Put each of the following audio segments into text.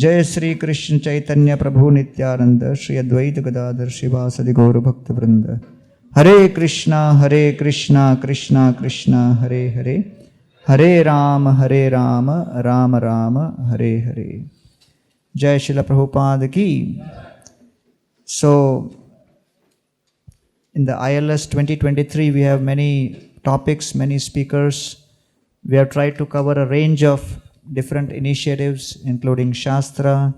जय श्री कृष्ण चैतन्य प्रभु नित्यानंद श्री अद्वैत गदाधर शिवासदि गौर भक्त वृंद। हरे कृष्णा कृष्णा कृष्णा हरे हरे, हरे राम राम राम हरे हरे। जय श्रील प्रभुपाद की। So in the ILS 2023 we have many topics, many speakers. We have tried to cover a range of different initiatives including Shastra,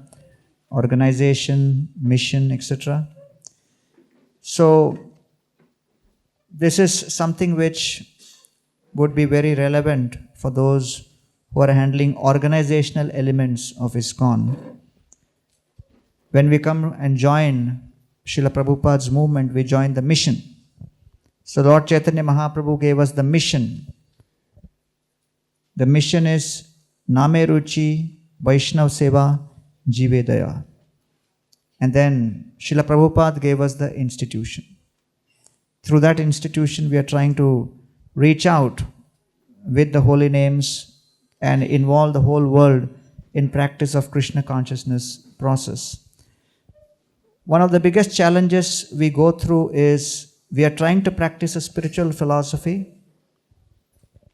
organization, mission, etc. So this is something which would be very relevant for those who are handling organizational elements of ISKCON. When we come and join Srila Prabhupada's movement, we join the mission. So Lord Chaitanya Mahaprabhu gave us the mission. The mission is Name Ruchi Vaishnav Seva Jive Daya. And then Srila Prabhupada gave us the institution. Through that institution we are trying to reach out with the holy names and involve the whole world in practice of Krishna consciousness process. One of the biggest challenges we go through is we are trying to practice a spiritual philosophy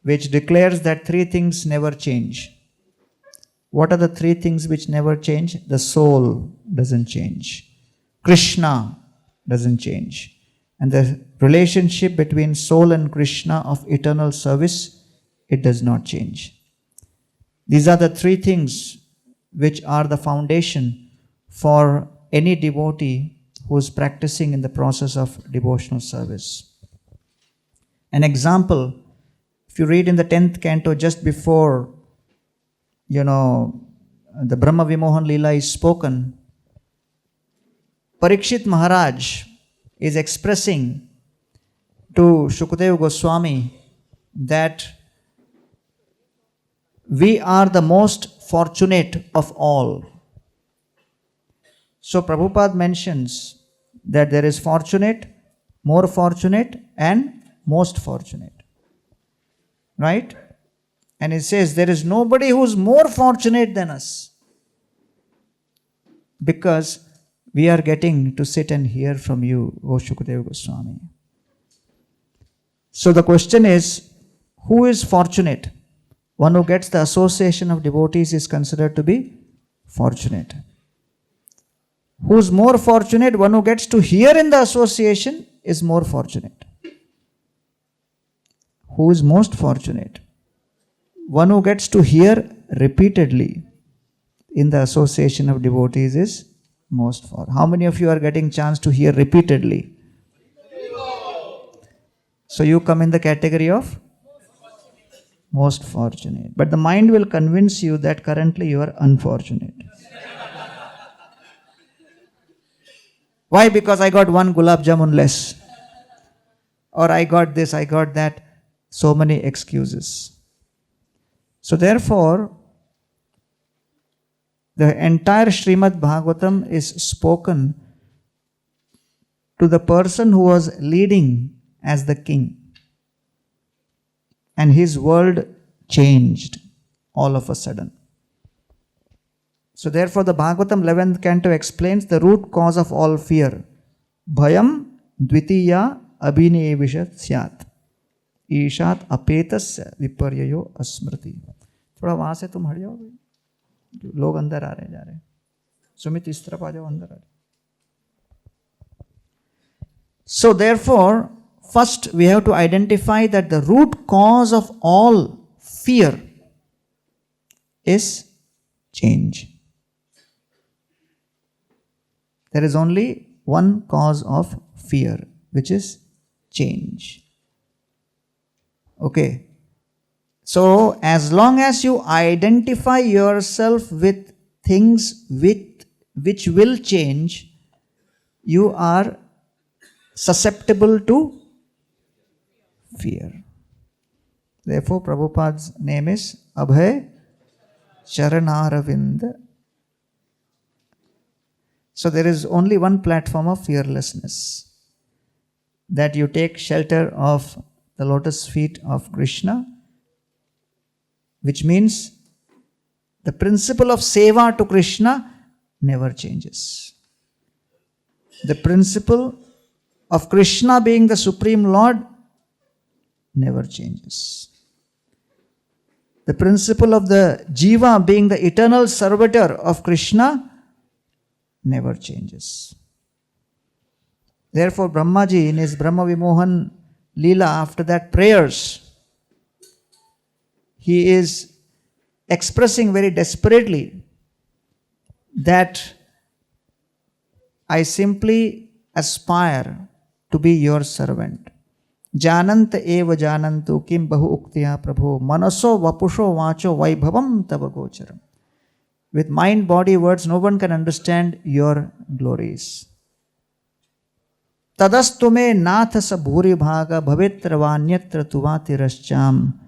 which declares that three things never change. What are the three things which never change? The soul doesn't change. Krishna doesn't change. And the relationship between soul and Krishna of eternal service, it does not change. These are the three things which are the foundation for any devotee who is practicing in the process of devotional service. An example, if you read in the 10th canto, just before the Brahma Vimohan Leela is spoken, Parikshit Maharaj is expressing to Shukadeva Goswami that we are the most fortunate of all. So Prabhupada mentions that there is fortunate, more fortunate, and most fortunate. Right? And it says there is nobody who is more fortunate than us, because we are getting to sit and hear from you, O Shukadeva Goswami. So the question is, who is fortunate? One who gets the association of devotees is considered to be fortunate. Who is more fortunate? One who gets to hear in the association is more fortunate. Who is most fortunate? One who gets to hear repeatedly in the association of devotees is most fortunate. How many of you are getting chance to hear repeatedly? So you come in the category of most fortunate. But the mind will convince you that currently you are unfortunate. Why? Because I got one gulab jamun less. Or I got this, I got that. So many excuses. So therefore, the entire Srimad Bhagavatam is spoken to the person who was leading as the king. And his world changed all of a sudden. So therefore the Bhagavatam 11th canto explains the root cause of all fear. Bhayam dvitiya abhinevishat syat. ईशात अपेतस्य विपर्ययो अस्मृति। थोड़ा वहां से तुम हट जाओ, लोग अंदर आ रहे जा रहे। सुमित इस तरफ आ जाओ, अंदर आ जाओ। So therefore, first we have to identify that the root cause of all fear is change. There is only one cause of fear, which is change. Okay. So as long as you identify yourself with things which will change, you are susceptible to fear. Therefore Prabhupada's name is Abhay Charanaravind. So there is only one platform of fearlessness, that you take shelter of the lotus feet of Krishna, which means The principle of seva to Krishna never changes. The principle of Krishna being the Supreme Lord never changes. The principle of the Jiva being the eternal servitor of Krishna never changes. Therefore, Brahmaji in his Brahma Vimohan Leela, after that prayers, he is expressing very desperately that I simply aspire to be your servant. Janant eva janantu kim bahu uktya prabho manaso vapusho vacho vaibhavam tava gocharam. With mind, body, words, no one can understand your glories. Tadastume nath sa bhuri bhaga bhavitra vanyatra tuvati rascham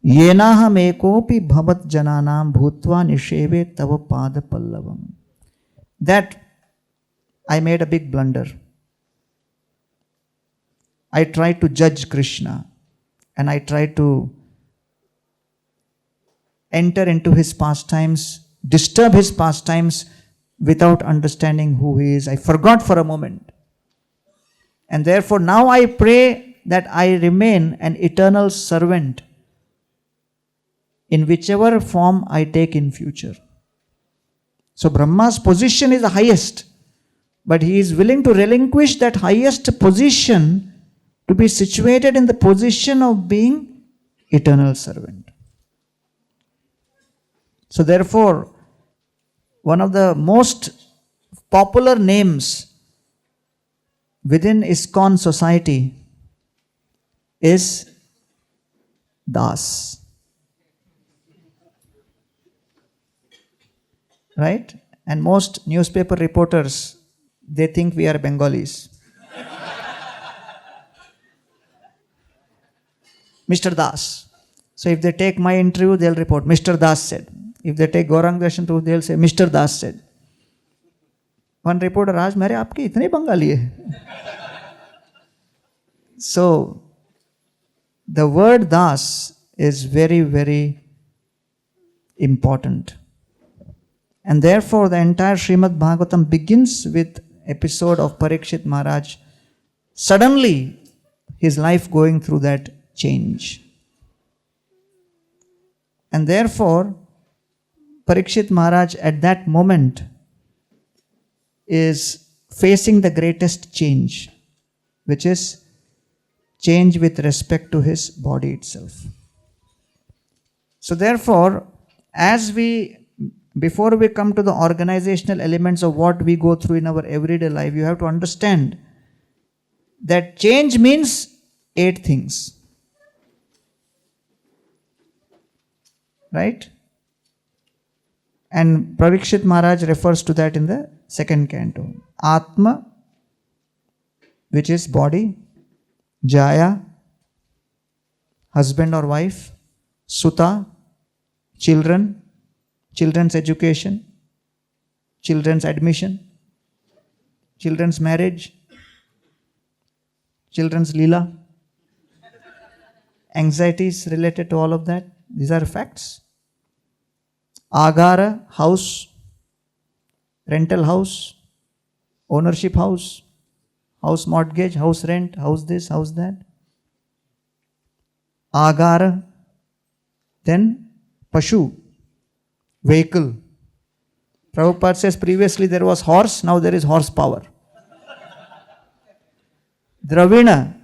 yenaham ekopi bhavat jananam bhutva nisheve tava pada pallavam. That I made a big blunder. I tried to judge Krishna and I tried to enter into his pastimes, disturb his pastimes without understanding who he is. I forgot for a moment. And therefore now I pray that I remain an eternal servant in whichever form I take in future. So Brahma's position is the highest, but he is willing to relinquish that highest position to be situated in the position of being eternal servant. So therefore, one of the most popular names within ISKCON society is Das. Right? And most newspaper reporters, they think we are Bengalis. Mr. Das. So if they take my interview, they'll report, Mr. Das said. If they take Gauranga interview, they'll say, Mr. Das said. One reporter asked, "Mere aapke itne Bengali hai?" So, the word Das is very, very important. And therefore, the entire Srimad Bhagavatam begins with episode of Parikshit Maharaj. Suddenly, his life going through that change. And therefore, Parikshit Maharaj at that moment is facing the greatest change, which is change with respect to his body itself. So therefore, before we come to the organizational elements of what we go through in our everyday life, you have to understand that change means 8 things. Right? And Parikshit Maharaj refers to that in the 2nd canto. Atma, which is body. Jaya, husband or wife. Suta, children, children's education, children's admission, children's marriage, children's lila, anxieties related to all of that. These are facts. Agara, house, rental house, ownership house, house mortgage, house rent, house this, house that. Agara, then Pashu, vehicle. Prabhupada says previously there was horse, now there is horsepower. Dravina,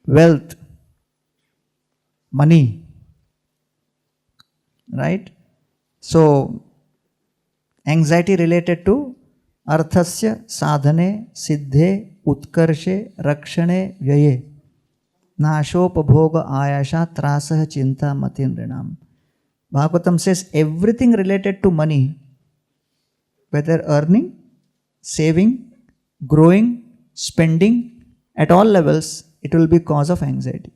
wealth, money. Right? So, anxiety related to arthasya sadhane siddhe utkarshe rakshane vyaye nashopabhoga ayasha trasah chinta matinrinam. Bhagavatam says everything related to money, whether earning, saving, growing, spending, at all levels, it will be cause of anxiety.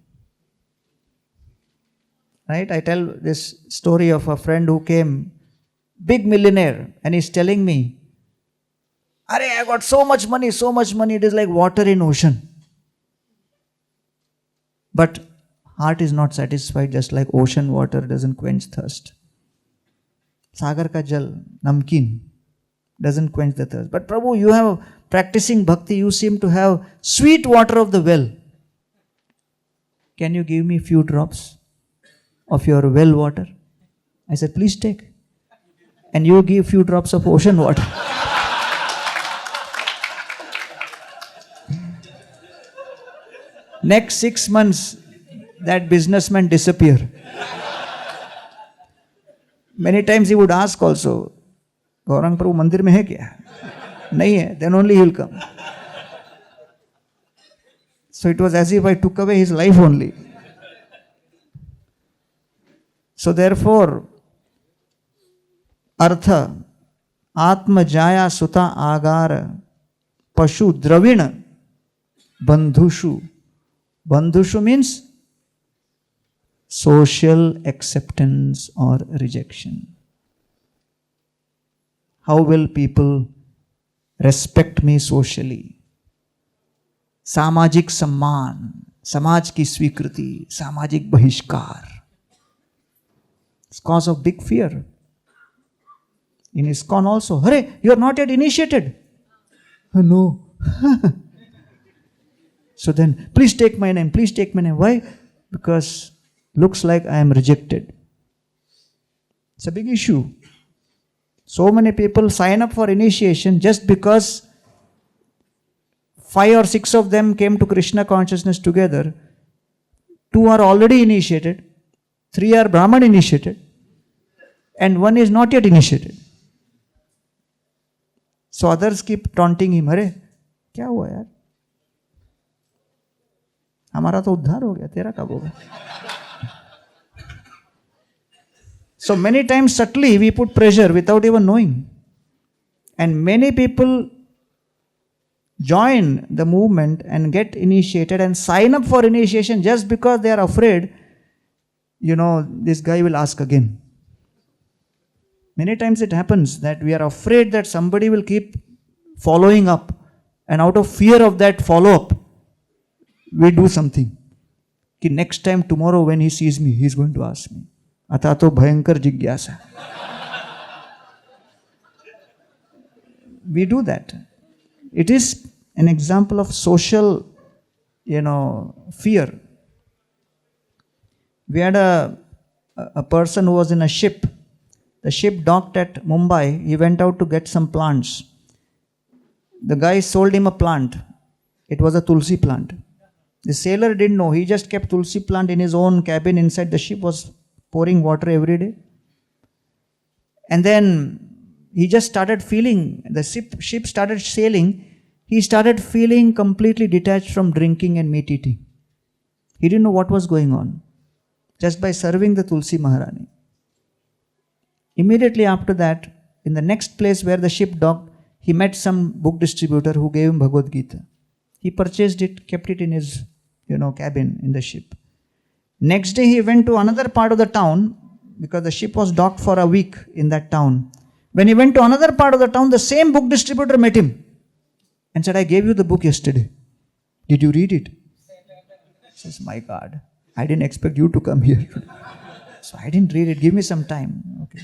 Right? I tell this story of a friend who came, big millionaire, and he's telling me, "Are, I got so much money, it is like water in ocean." But heart is not satisfied, just like ocean water doesn't quench thirst. Sagar ka jal, namkeen, doesn't quench the thirst. But Prabhu, you have practicing bhakti, you seem to have sweet water of the well. Can you give me a few drops of your well water? I said, please take. And you give few drops of ocean water. Next 6 months, that businessman disappear. Many times he would ask also, Gauranga Prabhu mandir mein hai kya? Nahi hai, then only he will come. So it was as if I took away his life only. So therefore, Artha, Atma Jaya Suta Agara, Pashu Dravina, Bandhushu. Bandhushu means social acceptance or rejection. How will people respect me socially? Samajik सम्मान, समाज की स्वीकृति, सामाजिक बहिष्कार. It's cause of big fear. In ISKCON also, Hare, you are not yet initiated. No. So then, please take my name, please take my name. Why? Because looks like I am rejected. It's a big issue. So many people sign up for initiation just because 5 or 6 of them came to Krishna consciousness together. 2 are already initiated, 3 are Brahman initiated, and 1 is not yet initiated. So others keep taunting him, Hare, क्या हुआ यार? हमारा तो उद्धार हो गया, तेरा कब होगा? So many times subtly we put pressure without even knowing. And many people join the movement and get initiated and sign up for initiation just because they are afraid, this guy will ask again. Many times it happens that we are afraid that somebody will keep following up, and out of fear of that follow-up, we do something. Ki next time, tomorrow when he sees me, he is going to ask me. Atato bhayankar jigyasa. We do that. It is an example of social, fear. We had a person who was in a ship. The ship docked at Mumbai. He went out to get some plants. The guy sold him a plant. It was a tulsi plant. The sailor didn't know. He just kept tulsi plant in his own cabin inside the ship, was pouring water every day. And then he just started feeling, the ship started sailing. He started feeling completely detached from drinking and meat eating. He didn't know what was going on. Just by serving the Tulsi Maharani. Immediately after that, in the next place where the ship docked, he met some book distributor who gave him Bhagavad Gita. He purchased it, kept it in his, cabin in the ship. Next day he went to another part of the town because the ship was docked for a week in that town. When he went to another part of the town, the same book distributor met him and said, I gave you the book yesterday. Did you read it? He says, my God, I didn't expect you to come here. So I didn't read it. Give me some time. Okay.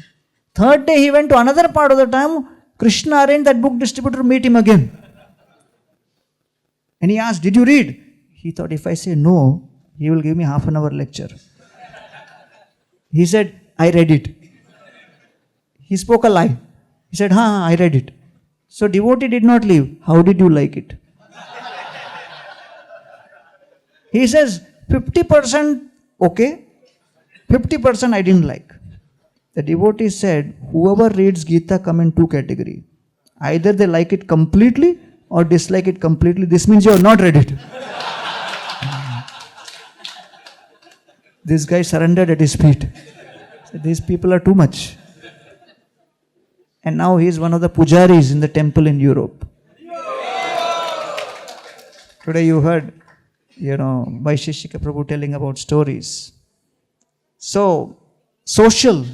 Third day he went to another part of the town. Krishna arranged that book distributor to meet him again. And he asked, did you read? He thought, if I say no, he will give me half an hour lecture. He said, I read it. He spoke a lie. He said, I read it. So devotee did not leave. How did you like it? He says, 50% okay, 50% I didn't like. The devotee said, whoever reads Gita come in 2 categories. Either they like it completely or dislike it completely. This means you have not read it. This guy surrendered at his feet. Said, these people are too much. And now he is one of the pujaris in the temple in Europe. Today you heard, Vaisheshika Prabhu telling about stories. So, social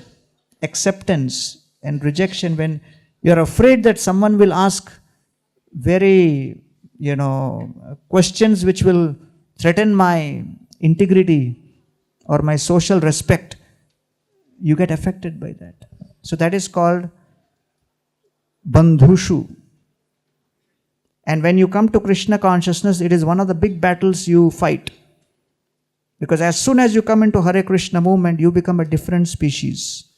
acceptance and rejection, when you are afraid that someone will ask very, questions which will threaten my integrity or my social respect, you get affected by that. So that is called Bandhushu. And when you come to Krishna consciousness, it is one of the big battles you fight. Because as soon as you come into Hare Krishna movement, you become a different species.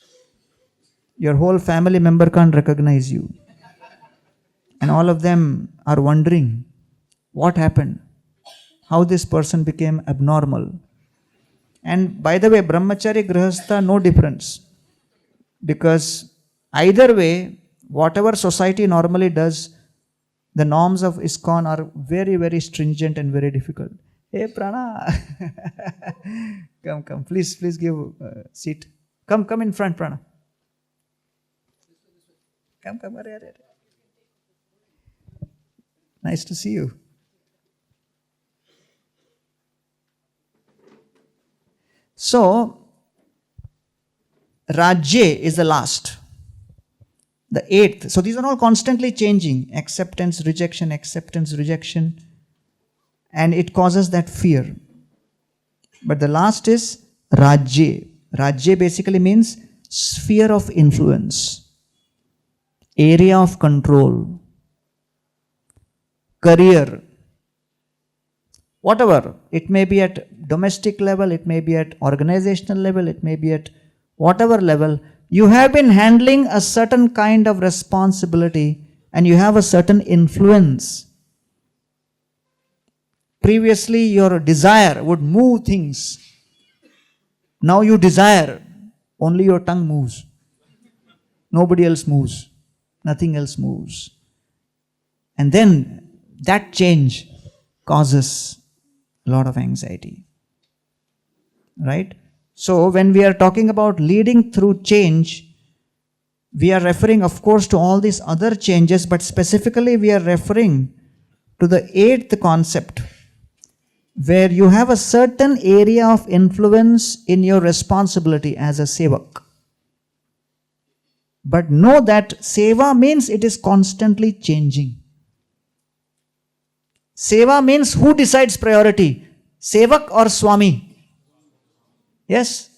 Your whole family member can't recognize you. And all of them are wondering, what happened? How this person became abnormal? And by the way, Brahmachari, Grihastha, no difference. Because either way, whatever society normally does, the norms of ISKCON are very, very stringent and very difficult. Hey Prana, come, please give a seat. Come in front, Prana. Come, are. Nice to see you. So, Rajye is the last. The eighth. So these are all constantly changing. Acceptance, rejection. And it causes that fear. But the last is Rajye. Rajye basically means sphere of influence, area of control, career, whatever. It may be at domestic level, it may be at organizational level, it may be at whatever level. You have been handling a certain kind of responsibility and you have a certain influence. Previously, your desire would move things. Now you desire, only your tongue moves. Nobody else moves. Nothing else moves. And then that change causes a lot of anxiety. Right? So when we are talking about leading through change, we are referring, of course, to all these other changes, but specifically we are referring to the eighth concept, where you have a certain area of influence in your responsibility as a sevak. But know that seva means it is constantly changing. Seva means who decides priority? Sevak or Swami? Yes?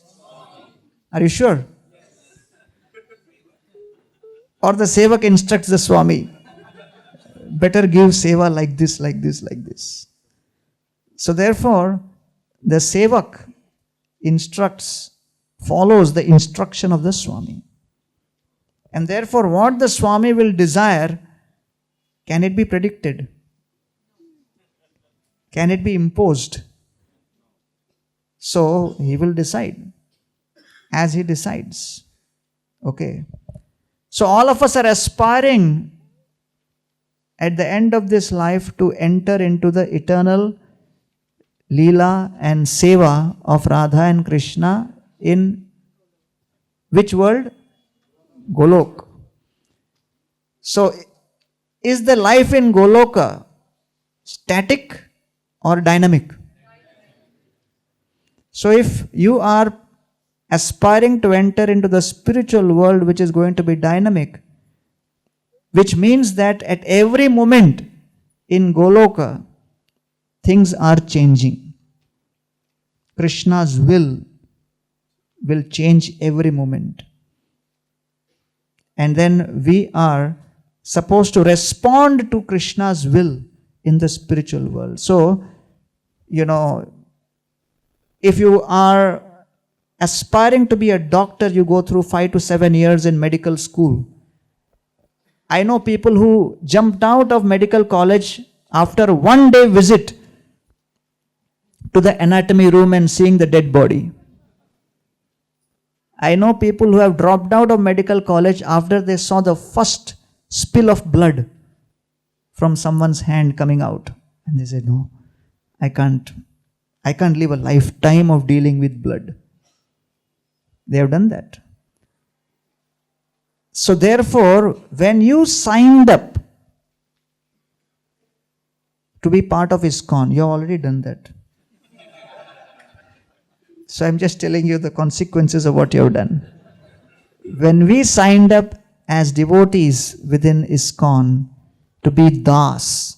Are you sure? Or the sevak instructs the Swami, better give seva like this. So therefore, the sevak follows the instruction of the Swami. And therefore, what the Swami will desire, can it be predicted? Can it be imposed? So, he will decide as he decides. Okay. So, all of us are aspiring at the end of this life to enter into the eternal Leela and Seva of Radha and Krishna in which world? Golok. So, is the life in Goloka static or dynamic? So if you are aspiring to enter into the spiritual world which is going to be dynamic, which means that at every moment in Goloka, things are changing. Krishna's will change every moment. And then we are supposed to respond to Krishna's will in the spiritual world. So, if you are aspiring to be a doctor, you go through 5 to 7 years in medical school. I know people who jumped out of medical college after one day visit to the anatomy room and seeing the dead body. I know people who have dropped out of medical college after they saw the first spill of blood from someone's hand coming out. And they said, no, I can't live a lifetime of dealing with blood. They have done that. So therefore, when you signed up to be part of ISKCON, you have already done that. So I'm just telling you the consequences of what you have done. When we signed up as devotees within ISKCON to be Das,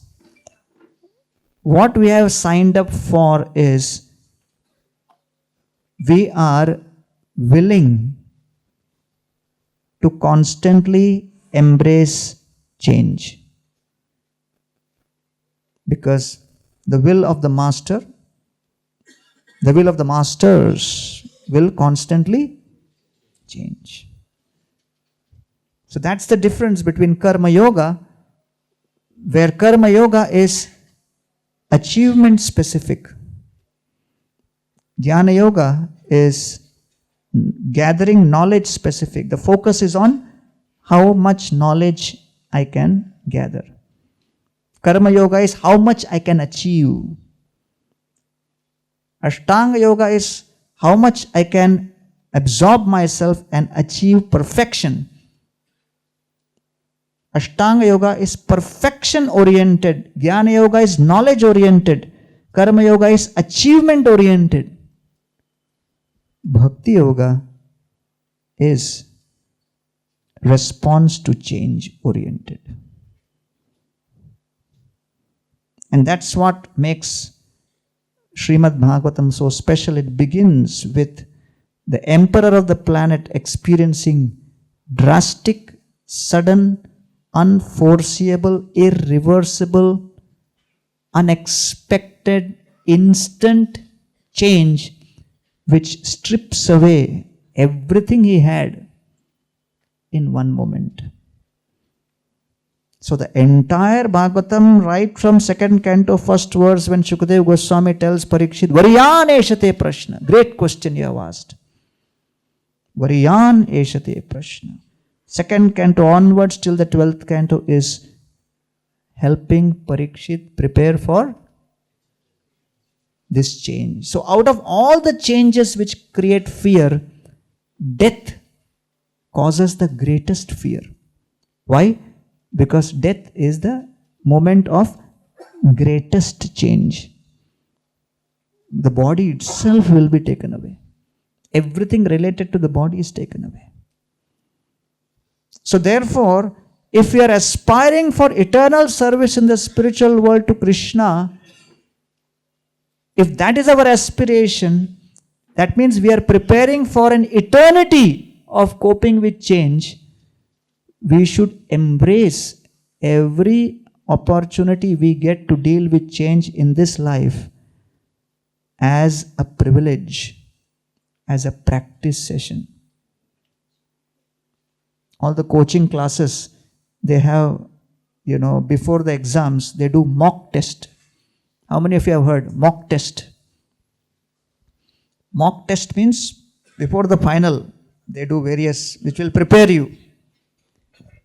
what we have signed up for is we are willing to constantly embrace change. Because the will of the masters will constantly change. So that's the difference between Karma Yoga, where Karma Yoga is achievement specific. Jnana Yoga is gathering knowledge specific. The focus is on how much knowledge I can gather. Karma Yoga is how much I can achieve. Ashtanga Yoga is how much I can absorb myself and achieve perfection. Ashtanga Yoga is perfection oriented. Jnana Yoga is knowledge oriented. Karma Yoga is achievement oriented. Bhakti Yoga is response to change oriented. And that's what makes Srimad Bhagavatam so special. It begins with the emperor of the planet experiencing drastic, sudden, unforeseeable, irreversible, unexpected, instant change which strips away everything he had in one moment. So the entire Bhagavatam, right from second canto, first verse, when Shukadeva Goswami tells Parikshit, Variyan eshate prashna. Great question you have asked. Variyan eshate prashna. Second canto onwards till the 12th canto is helping Parikshit prepare for this change. So out of all the changes which create fear, death causes the greatest fear. Why? Because death is the moment of greatest change. The body itself will be taken away. Everything related to the body is taken away. So therefore, if we are aspiring for eternal service in the spiritual world to Krishna, if that is our aspiration, that means we are preparing for an eternity of coping with change. We should embrace every opportunity we get to deal with change in this life as a privilege, as a practice session. All the coaching classes, they have, before the exams, they do mock test. How many of you have heard mock test? Mock test means before the final, they do various, which will prepare you.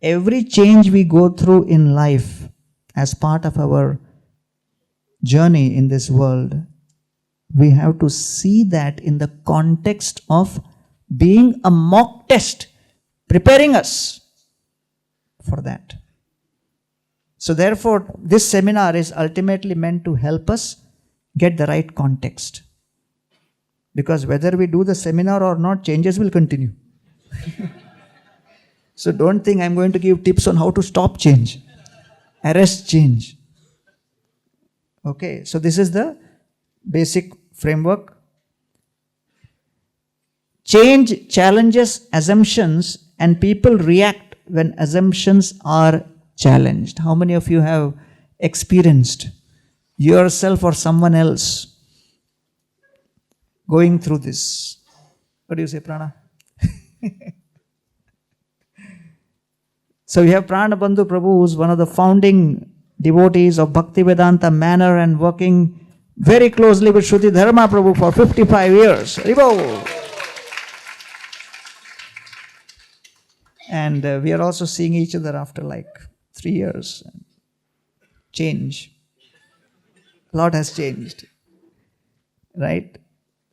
Every change we go through in life as part of our journey in this world, we have to see that in the context of being a mock test, preparing us for that. So therefore, this seminar is ultimately meant to help us get the right context. Because whether we do the seminar or not, changes will continue. So don't think I'm going to give tips on how to stop change, arrest change. Okay, so this is the basic framework. Change challenges assumptions and people react when assumptions are challenged. How many of you have experienced yourself or someone else going through this? What do you say, Prana? So we have Prana Bandhu Prabhu, who is one of the founding devotees of Bhaktivedanta manner and working very closely with Shruti Dharma Prabhu for 55 years. Haribo! And we are also seeing each other after like 3 years. Change. A lot has changed. Right?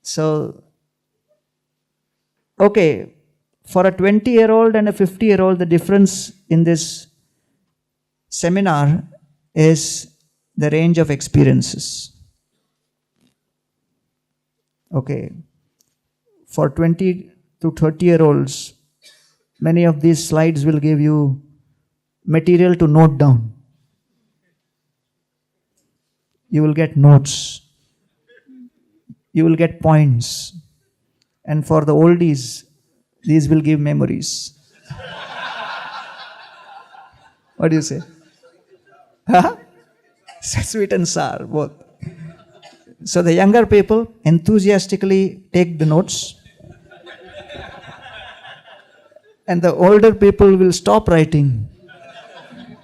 So, okay, for a 20-year-old and a 50-year-old, the difference in this seminar is the range of experiences. Okay, for 20 to 30-year-olds, many of these slides will give you material to note down. You will get notes. You will get points. And for the oldies, these will give memories. What do you say? Huh? Sweet and sour, both. So the younger people enthusiastically take the notes, and the older people will stop writing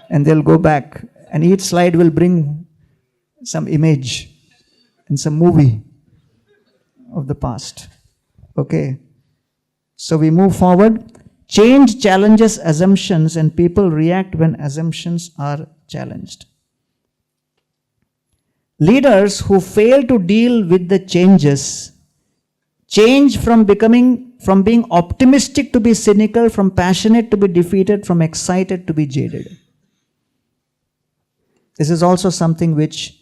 and they'll go back, and each slide will bring some image and some movie of the past. Okay. So we move forward. Change challenges assumptions, and people react when assumptions are challenged. Leaders who fail to deal with the changes change from being optimistic to be cynical, from passionate to be defeated, from excited to be jaded. This is also something which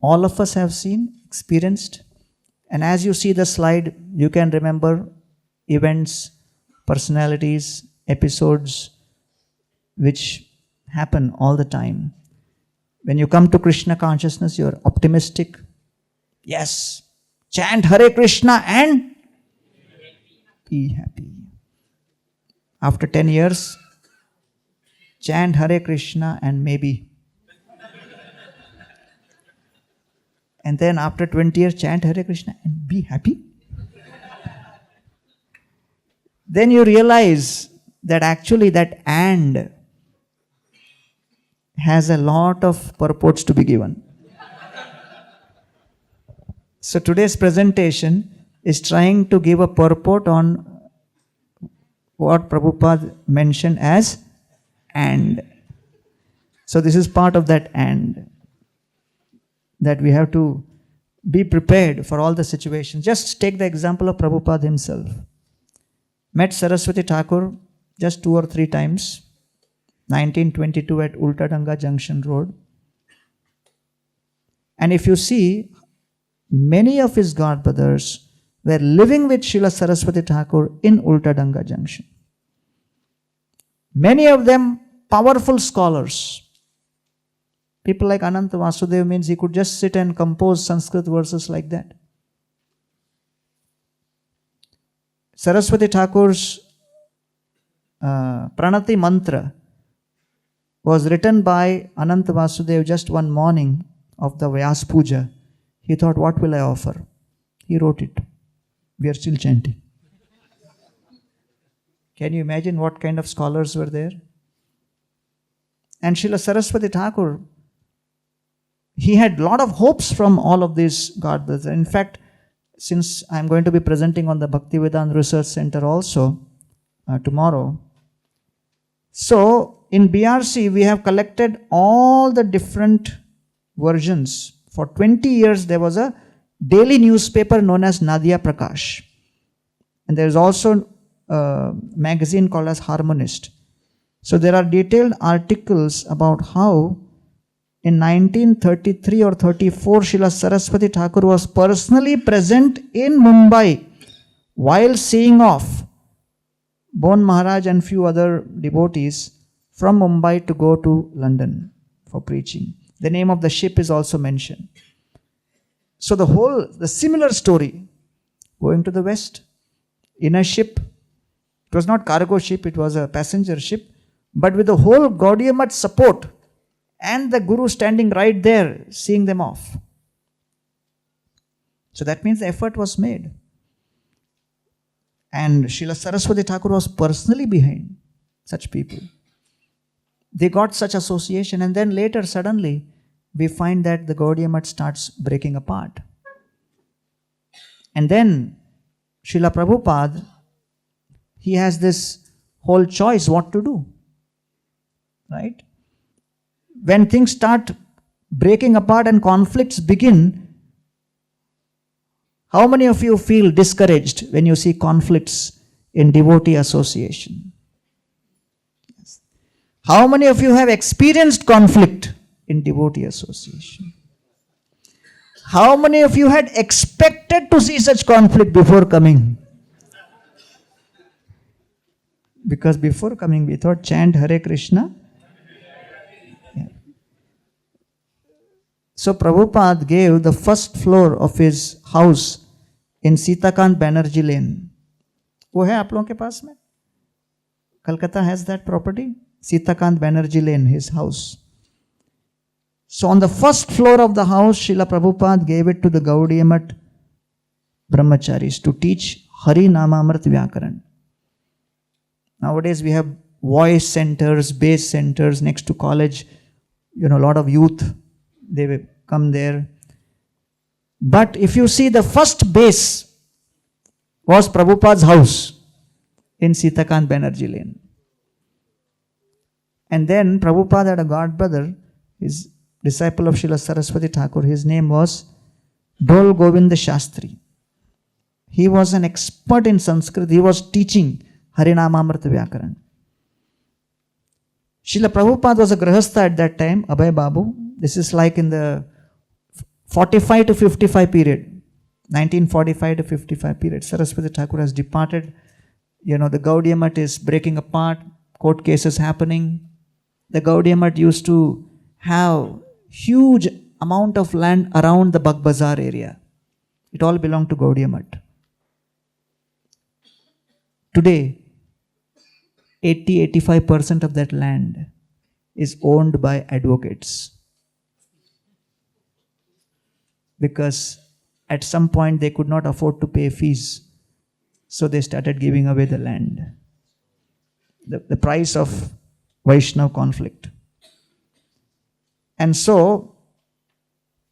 all of us have seen, experienced. And as you see the slide, you can remember events, personalities, episodes which happen all the time. When you come to Krishna consciousness, you are optimistic. Yes, chant Hare Krishna and be happy. After 10 years, chant Hare Krishna and maybe. And then after 20 years, chant Hare Krishna and be happy. Then you realize that actually that and has a lot of purports to be given. So today's presentation is trying to give a purport on what Prabhupada mentioned as and. So this is part of that and. That we have to be prepared for all the situations. Just take the example of Prabhupada himself. Met Saraswati Thakur just 2 or 3 times. 1922 at Ultadanga Junction Road. And if you see, many of his godbrothers were living with Srila Saraswati Thakur in Ultadanga Junction. Many of them powerful scholars. People like Ananta Vasudev means he could just sit and compose Sanskrit verses like that. Saraswati Thakur's Pranati Mantra was written by Ananta Vasudev just one morning of the Vyas Puja. He thought, what will I offer? He wrote it. We are still chanting. Can you imagine what kind of scholars were there? And Srila Saraswati Thakur, he had a lot of hopes from all of these godbrothers. In fact, since I'm going to be presenting on the Bhaktivedanta Research Center also tomorrow, so in BRC we have collected all the different versions. For 20 years there was a daily newspaper known as Nadia Prakash. And there is also a magazine called as Harmonist. So there are detailed articles about how in 1933 or 34, Srila Saraswati Thakur was personally present in Mumbai while seeing off Bon Maharaj and few other devotees from Mumbai to go to London for preaching. The name of the ship is also mentioned. So the similar story, going to the west in a ship. It was not cargo ship, it was a passenger ship, but with the whole Gaudiya Math support and the Guru standing right there, seeing them off. So that means the effort was made. And Srila Saraswati Thakur was personally behind such people. They got such association, and then later suddenly we find that the Gaudiya Math starts breaking apart. And then Srila Prabhupada, he has this whole choice what to do. Right? When things start breaking apart and conflicts begin, how many of you feel discouraged when you see conflicts in devotee association? Yes. How many of you have experienced conflict in devotee association? How many of you had expected to see such conflict before coming? Because before coming we thought chant Hare Krishna. So Prabhupada gave the first floor of his house in Sitakant Banerjee Lane. वो है आप लोगों के पास में? Calcutta has that property. Sitakant Banerjee Lane, his house. So on the first floor of the house, Srila Prabhupada gave it to the Gaudiya Math brahmacharis to teach Hari Namamrit Vyakaran. Nowadays we have voice centers, base centers next to college. A lot of youth, they will come there. But if you see, the first base was Prabhupada's house in Sitakant Banerjee Lane. And then Prabhupada had a god brother, his disciple of Srila Saraswati Thakur. His name was Dol Govinda Shastri. He was an expert in Sanskrit. He was teaching Harinamamrita Vyakaran. Srila Prabhupada was a grahastha at that time, Abhay Babu. This is like in the 45 to 55 period. 1945 to 55 period. Saraswati Thakur has departed. The Gaudiya Math is breaking apart. Court cases happening. The Gaudiya Math used to have huge amount of land around the Bag Bazar area. It all belonged to Gaudiya Math. Today, 80-85% of that land is owned by advocates. Because at some point they could not afford to pay fees. So they started giving away the land. The price of Vaishnav conflict. And so,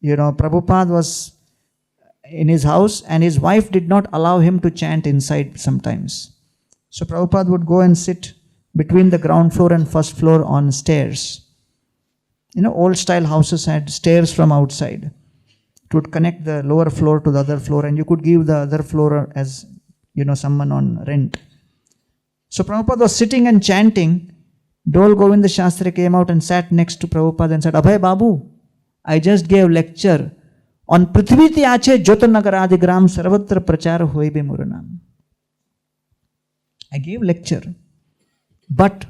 Prabhupada was in his house and his wife did not allow him to chant inside sometimes. So Prabhupada would go and sit between the ground floor and first floor on stairs. Old style houses had stairs from outside. It would connect the lower floor to the other floor and you could give the other floor as, someone on rent. So Prabhupada was sitting and chanting. Dol Govinda Shastri came out and sat next to Prabhupada and said, Abhay Babu, I just gave lecture on Prithviti Ache Jyotirnagar Adigram Sarvatra Prachara Hoibe Muranam. I gave lecture, but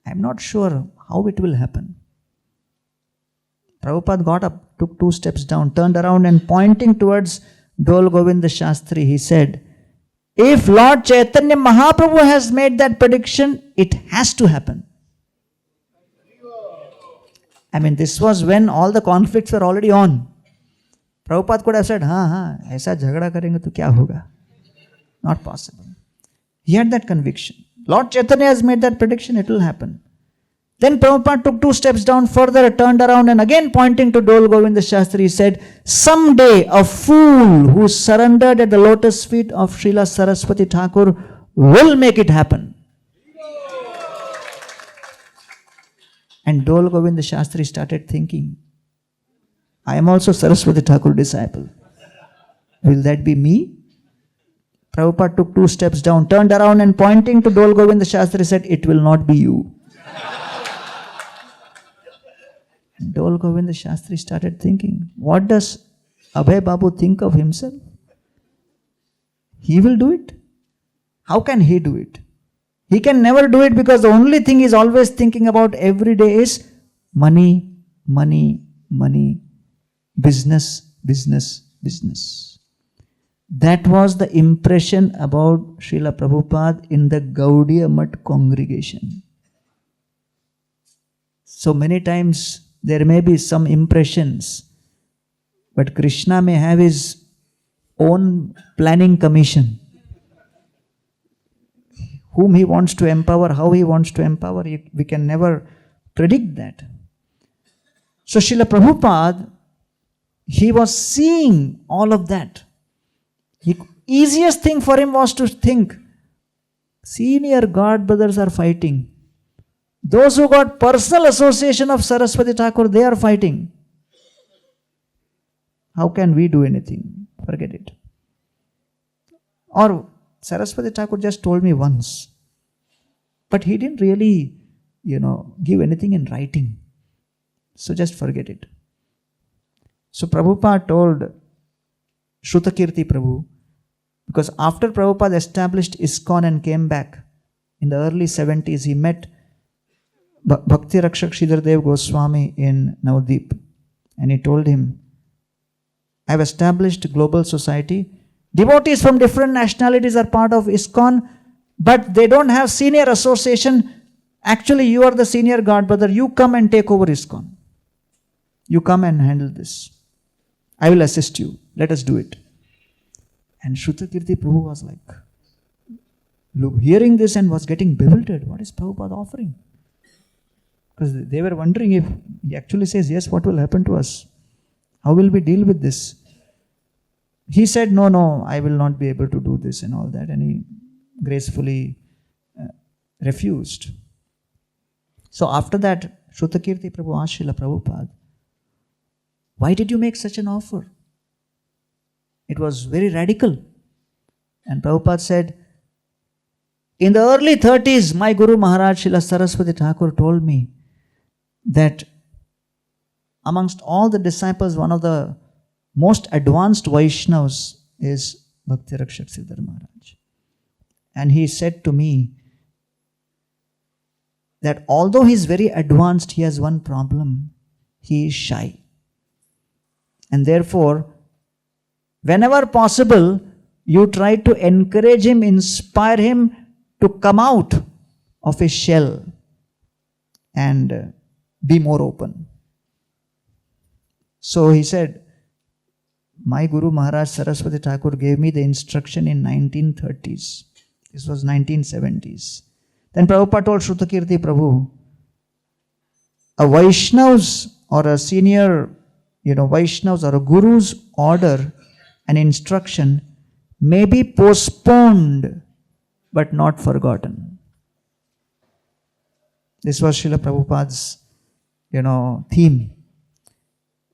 I'm not sure how it will happen. Prabhupada got up, took 2 steps down, turned around and pointing towards Dol Govinda Shastri, he said, if Lord Chaitanya Mahaprabhu has made that prediction, it has to happen. This was when all the conflicts were already on. Prabhupada could have said, aisa jhagda karenge to kya hoga? Not possible. He had that conviction. Lord Chaitanya has made that prediction, it will happen. Then Prabhupada took 2 steps down further, turned around and again pointing to Dol Govinda Shastri, said, someday a fool who surrendered at the lotus feet of Srila Saraswati Thakur will make it happen. And Dol Govinda Shastri started thinking, I am also Saraswati Thakur disciple. Will that be me? Prabhupada took 2 steps down, turned around and pointing to Dol Govinda Shastri said, it will not be you. Dol Govinda Shastri started thinking, what does Abhay Babu think of himself? He will do it. How can he do it? He can never do it because the only thing he's always thinking about every day is money, money, money, business, business, business. That was the impression about Srila Prabhupada in the Gaudiya Math congregation. So many times there may be some impressions, but Krishna may have his own planning commission. Whom he wants to empower, how he wants to empower, we can never predict that. So Srila Prabhupada, he was seeing all of that. The easiest thing for him was to think, senior god brothers are fighting. Those who got personal association of Saraswati Thakur, they are fighting. How can we do anything? Forget it. Or Saraswati Thakur just told me once. But he didn't really, give anything in writing. So just forget it. So Prabhupada told Shrutakirti Prabhu, because after Prabhupada established ISKCON and came back in the early 70s, he met Bhakti Rakshak Sridhar Dev Goswami in Navadip. And he told him, I have established a global society. Devotees from different nationalities are part of ISKCON. but they don't have senior association. Actually, you are the senior God brother. You come and take over ISKCON. You come and handle this. I will assist you. Let us do it. And Shrutakirti Prabhu was like, hearing this and was getting bewildered. What is Prabhupada offering? Because they were wondering, if he actually says yes, what will happen to us? How will we deal with this? He said, no, I will not be able to do this and all that. And he gracefully refused. So after that, Shrutakirti Prabhu asked Srila Prabhupada, why did you make such an offer? It was very radical. And Prabhupada said, in the early 30s, my Guru Maharaj Srila Saraswati Thakur told me that amongst all the disciples, one of the most advanced Vaishnavas is Bhakti Rakshak Siddhar Maharaj. And he said to me that although he is very advanced, he has one problem. He is shy. And therefore, whenever possible, you try to encourage him, inspire him to come out of his shell and be more open. So he said, my Guru Maharaj Saraswati Thakur gave me the instruction in 1930s. This was 1970s. Then Prabhupada told Shrutakirti Prabhu, a Vaishnav's or a senior, Vaishnav's or a Guru's order and instruction may be postponed but not forgotten. This was Srila Prabhupada's, theme.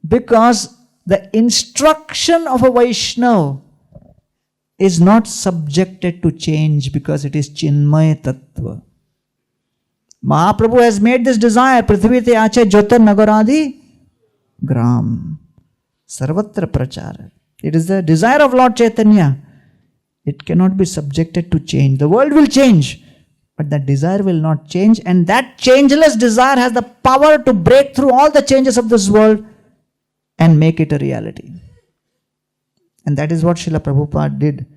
Because the instruction of a Vaishnava is not subjected to change because it is Chinmaya Tattva. Mahaprabhu has made this desire, Prithvi te ache jyotar nagaradi gram sarvatra prachara. It is the desire of Lord Chaitanya. It cannot be subjected to change. The world will change, but that desire will not change, and that changeless desire has the power to break through all the changes of this world and make it a reality. And that is what Srila Prabhupada did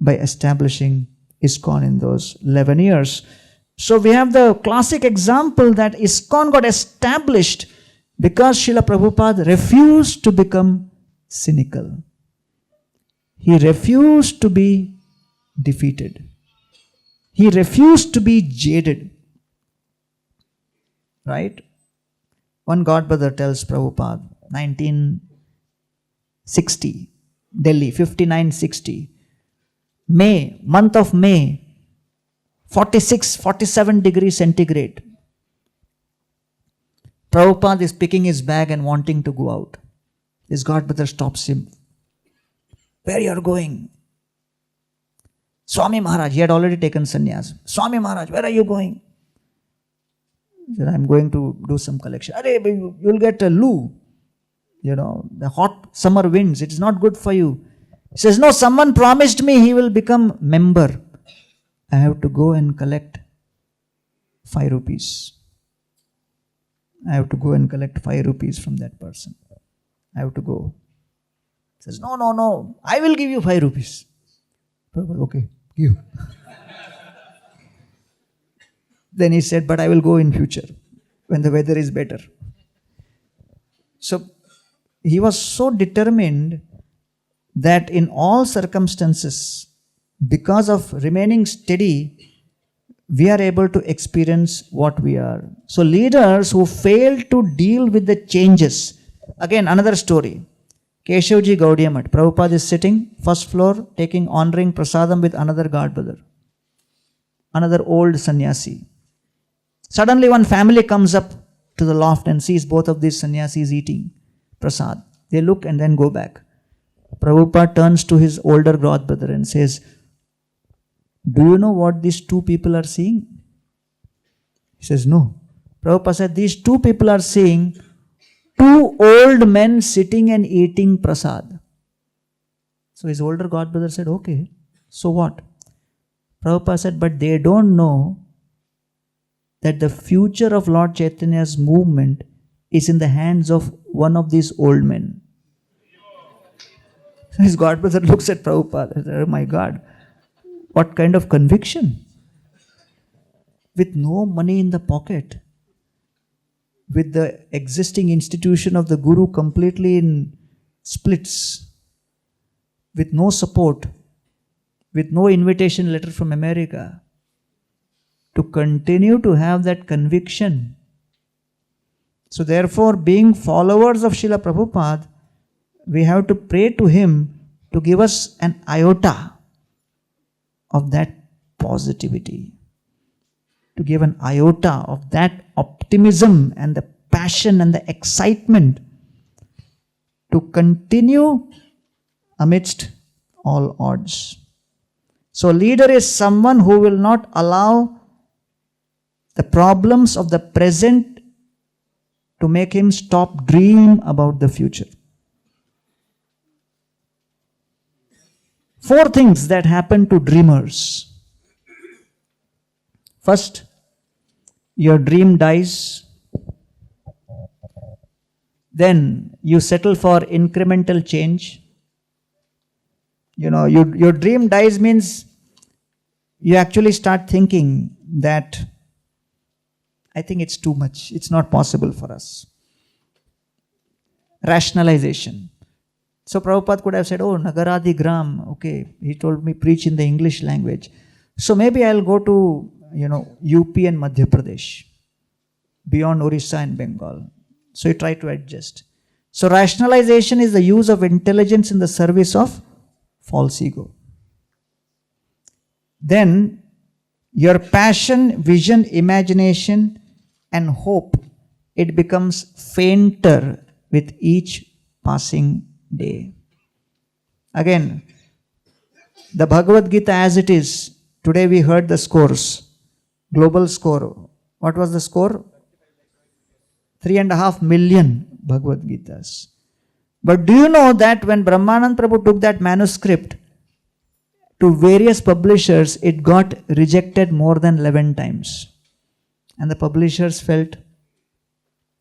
by establishing ISKCON in those 11 years. So we have the classic example that ISKCON got established because Srila Prabhupada refused to become cynical. He refused to be defeated. He refused to be jaded. Right? One godbrother tells Prabhupada, 1960, Delhi, 5960, May, month of May, 46, 47 degrees centigrade. Prabhupada is picking his bag and wanting to go out. His godbrother stops him. Where you are going? Swami Maharaj, he had already taken sannyas. Swami Maharaj, where are you going? He said, I'm going to do some collection. You'll get a loo. The hot summer winds, it is not good for you. He says, no, someone promised me he will become member. I have to go and collect 5 rupees. I have to go and collect 5 rupees from that person. I have to go. He says, no, I will give you 5 rupees. Okay, give. Then he said, but I will go in future when the weather is better. So he was so determined that in all circumstances, because of remaining steady, we are able to experience what we are. So leaders who fail to deal with the changes. Again, another story. Keshavji Gaudiya Math. Prabhupada is sitting, first floor, honoring prasadam with another godbrother. Another old sannyasi. Suddenly one family comes up to the loft and sees both of these sannyasis eating prasad. They look and then go back. Prabhupada turns to his older godbrother and says, do you know what these 2 people are seeing? He says, no. Prabhupada said, these 2 people are seeing 2 old men sitting and eating prasad. So his older godbrother said, okay, so what? Prabhupada said, but they don't know that the future of Lord Chaitanya's movement is in the hands of one of these old men. His godbrother looks at Prabhupada and says, oh my God, what kind of conviction? with no money in the pocket, with the existing institution of the Guru completely in splits, with no support, with no invitation letter from America, to continue to have that conviction. So therefore, being followers of Srila Prabhupada, we have to pray to him to give us an iota of that positivity, to give an iota of that optimism and the passion and the excitement to continue amidst all odds. So, leader is someone who will not allow the problems of the present to make him stop dreaming about the future. 4 things that happen to dreamers. First, your dream dies. Then you settle for incremental change. Your dream dies means you actually start thinking that I think it's too much. It's not possible for us. Rationalization. So Prabhupada could have said, oh, Nagaradi Gram, okay, he told me preach in the English language. So maybe I'll go to, UP and Madhya Pradesh, beyond Orissa and Bengal. So you try to adjust. So rationalization is the use of intelligence in the service of false ego. Then your passion, vision, imagination and hope, it becomes fainter with each passing day. Again, the Bhagavad Gita as it is, today we heard the scores, global score. What was the score? 3.5 million Bhagavad Gitas. But do you know that when Brahmanand Prabhu took that manuscript to various publishers, it got rejected more than 11 times. And the publishers felt,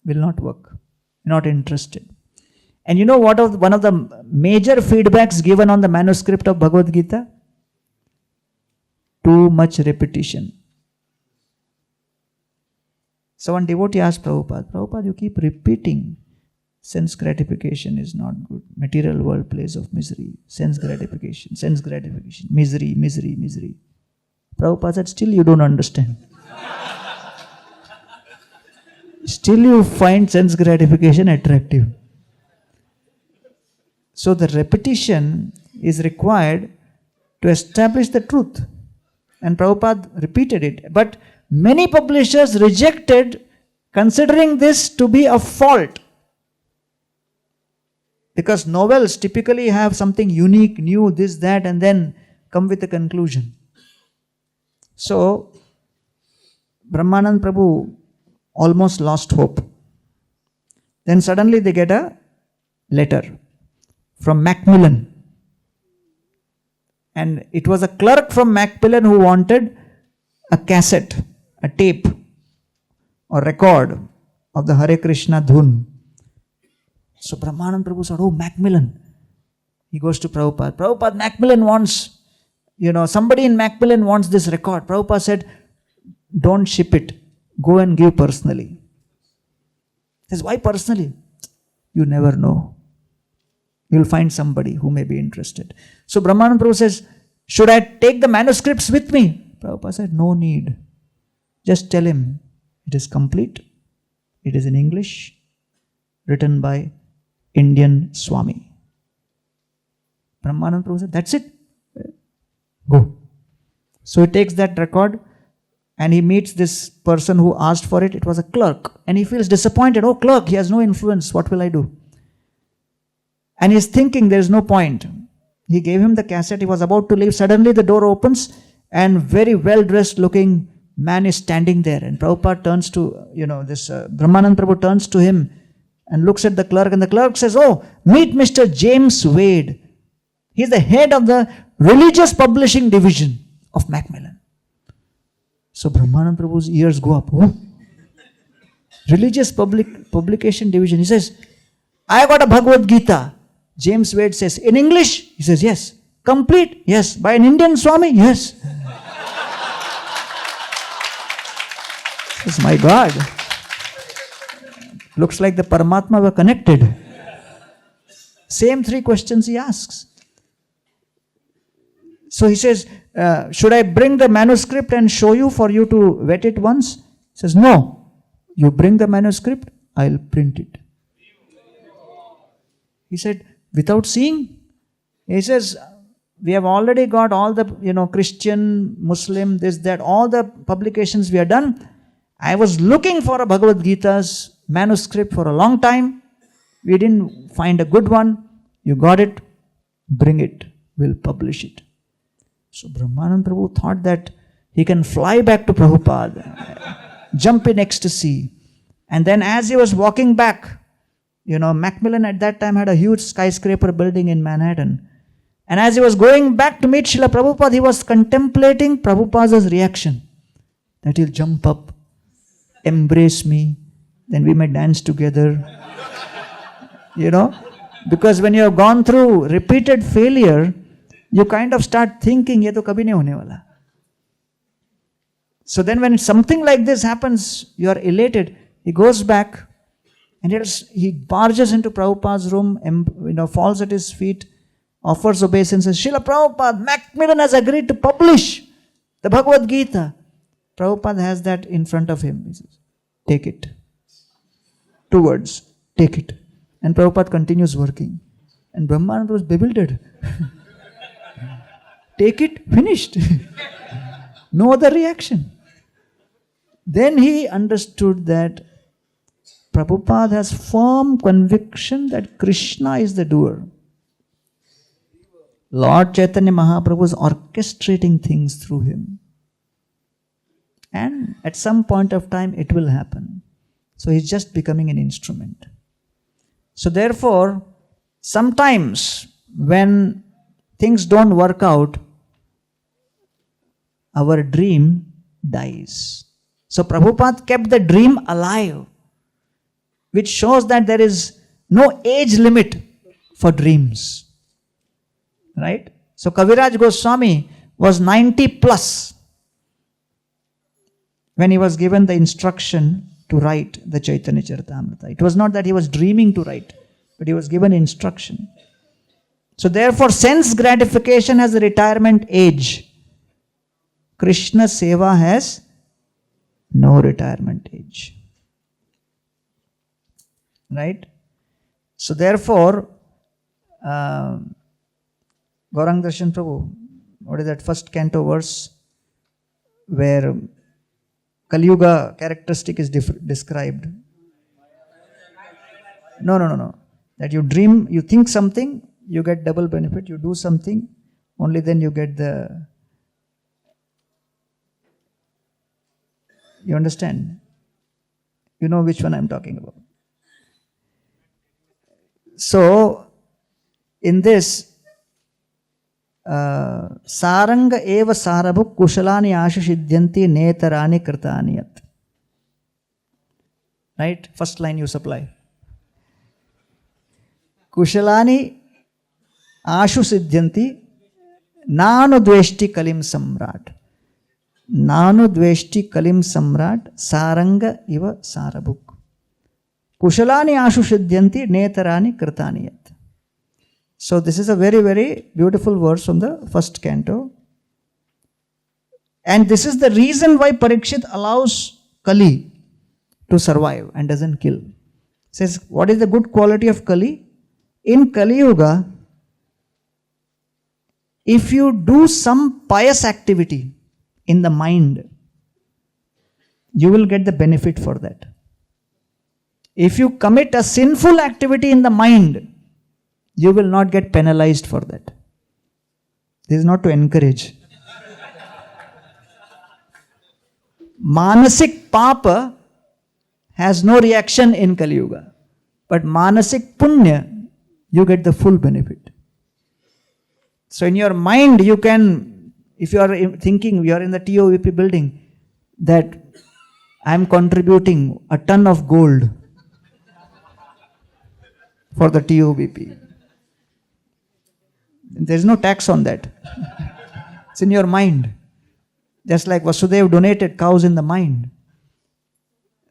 will not work, not interested. And you know what one of the major feedbacks given on the manuscript of Bhagavad Gita? Too much repetition. So one devotee asked Prabhupada, you keep repeating. Sense gratification is not good. Material world place of misery. Sense gratification, misery, misery, misery. Prabhupada said, still you don't understand. Still you find sense gratification attractive. So the repetition is required to establish the truth. And Prabhupada repeated it. But many publishers rejected, considering this to be a fault. Because novels typically have something unique, new, this, that, and then come with a conclusion. So, Brahmanand Prabhu almost lost hope. Then suddenly they get a letter from Macmillan. And it was a clerk from Macmillan who wanted a cassette, a tape or record of the Hare Krishna dhun. So Brahmanand Prabhu said, oh, Macmillan. He goes to Prabhupada. Prabhupada, Macmillan wants, somebody in Macmillan wants this record. Prabhupada said, don't ship it. Go and give personally. He says, why personally? You never know. You'll find somebody who may be interested. So Brahmanand Prabhu says, should I take the manuscripts with me? Prabhupada said, no need. Just tell him it is complete. It is in English, written by Indian Swami. Brahmanand Prabhu said, that's it. Go. So he takes that record and he meets this person who asked for it. It was a clerk. And he feels disappointed. Oh, clerk, he has no influence. What will I do? And he's thinking there is no point. He gave him the cassette. He was about to leave. Suddenly the door opens and very well-dressed looking man is standing there. And Prabhupada turns to, Brahmanand Prabhu turns to him and looks at the clerk. And the clerk says, oh, meet Mr. James Wade. He's the head of the religious publishing division of Macmillan. So Brahmanand Prabhu's ears go up. Oh, religious publication division. He says, I got a Bhagavad Gita. James Wade says, in English? He says, yes. Complete? Yes. By an Indian Swami? Yes. It's my God. Looks like the Paramatma were connected. Same 3 questions he asks. So he says, should I bring the manuscript and show you for you to vet it once? He says, no. You bring the manuscript, I'll print it. He said, without seeing? He says, we have already got all the, Christian, Muslim, this, that, all the publications we have done. I was looking for a Bhagavad Gita's manuscript for a long time. We didn't find a good one. You got it. Bring it. We'll publish it. So Brahmananda Prabhu thought that he can fly back to Prabhupada, jump in ecstasy. And then as he was walking back, Macmillan at that time had a huge skyscraper building in Manhattan. And as he was going back to meet Srila Prabhupada, he was contemplating Prabhupada's reaction. That he'll jump up, embrace me, then we may dance together. Because when you have gone through repeated failure, you kind of start thinking, ye to kabhi nahi hone wala. So then when something like this happens, you are elated. He goes back and he barges into Prabhupada's room, falls at his feet, offers obeisance, says, Srila Prabhupada, Macmillan has agreed to publish the Bhagavad Gita. Prabhupada has that in front of him. He says, take it. 2 words, take it. And Prabhupada continues working. And Brahmananda was bewildered. Take it, finished. No other reaction. Then he understood that Prabhupada has firm conviction that Krishna is the doer. Lord Chaitanya Mahaprabhu is orchestrating things through him. And at some point of time it will happen. So he's just becoming an instrument. So therefore, sometimes when things don't work out, our dream dies. So Prabhupada kept the dream alive, which shows that there is no age limit for dreams. Right? So Kaviraj Goswami was 90 plus when he was given the instruction to write the Chaitanya Charitamrita. It was not that he was dreaming to write, but he was given instruction. So therefore, sense gratification has a retirement age. Krishna Seva has no retirement age. Right? So therefore, Gauranga Darshan Prabhu, what is that first canto verse where Kali Yuga characteristic is described? No. That you dream, you think something, you get double benefit. You do something, only then you get the... You understand? You know which one I'm talking about. So, in this, Saranga eva sarabhuk kushalani ashu siddhyanti netarani kritaniyat. Right? First line you supply. Kushalani ashu siddhyanti nanu dveshti kalim samrat. Nanu dveshti kalim samrat saranga iva sarabhuk. Kushalani ashu siddhyanti netarani kritaniyat. So this is a very, very beautiful verse from the first canto. And this is the reason why Parikshit allows Kali to survive and doesn't kill. Says, what is the good quality of Kali? In Kali Yuga, if you do some pious activity in the mind, you will get the benefit for that. If you commit a sinful activity in the mind, you will not get penalized for that. This is not to encourage. Manasik Papa has no reaction in Kali Yuga. But Manasik Punya, you get the full benefit. So in your mind, you can, if you are thinking, you are in the TOVP building, that I am contributing a ton of gold for the TOVP. There is no tax on that. It's in your mind. Just like Vasudev donated cows in the mind.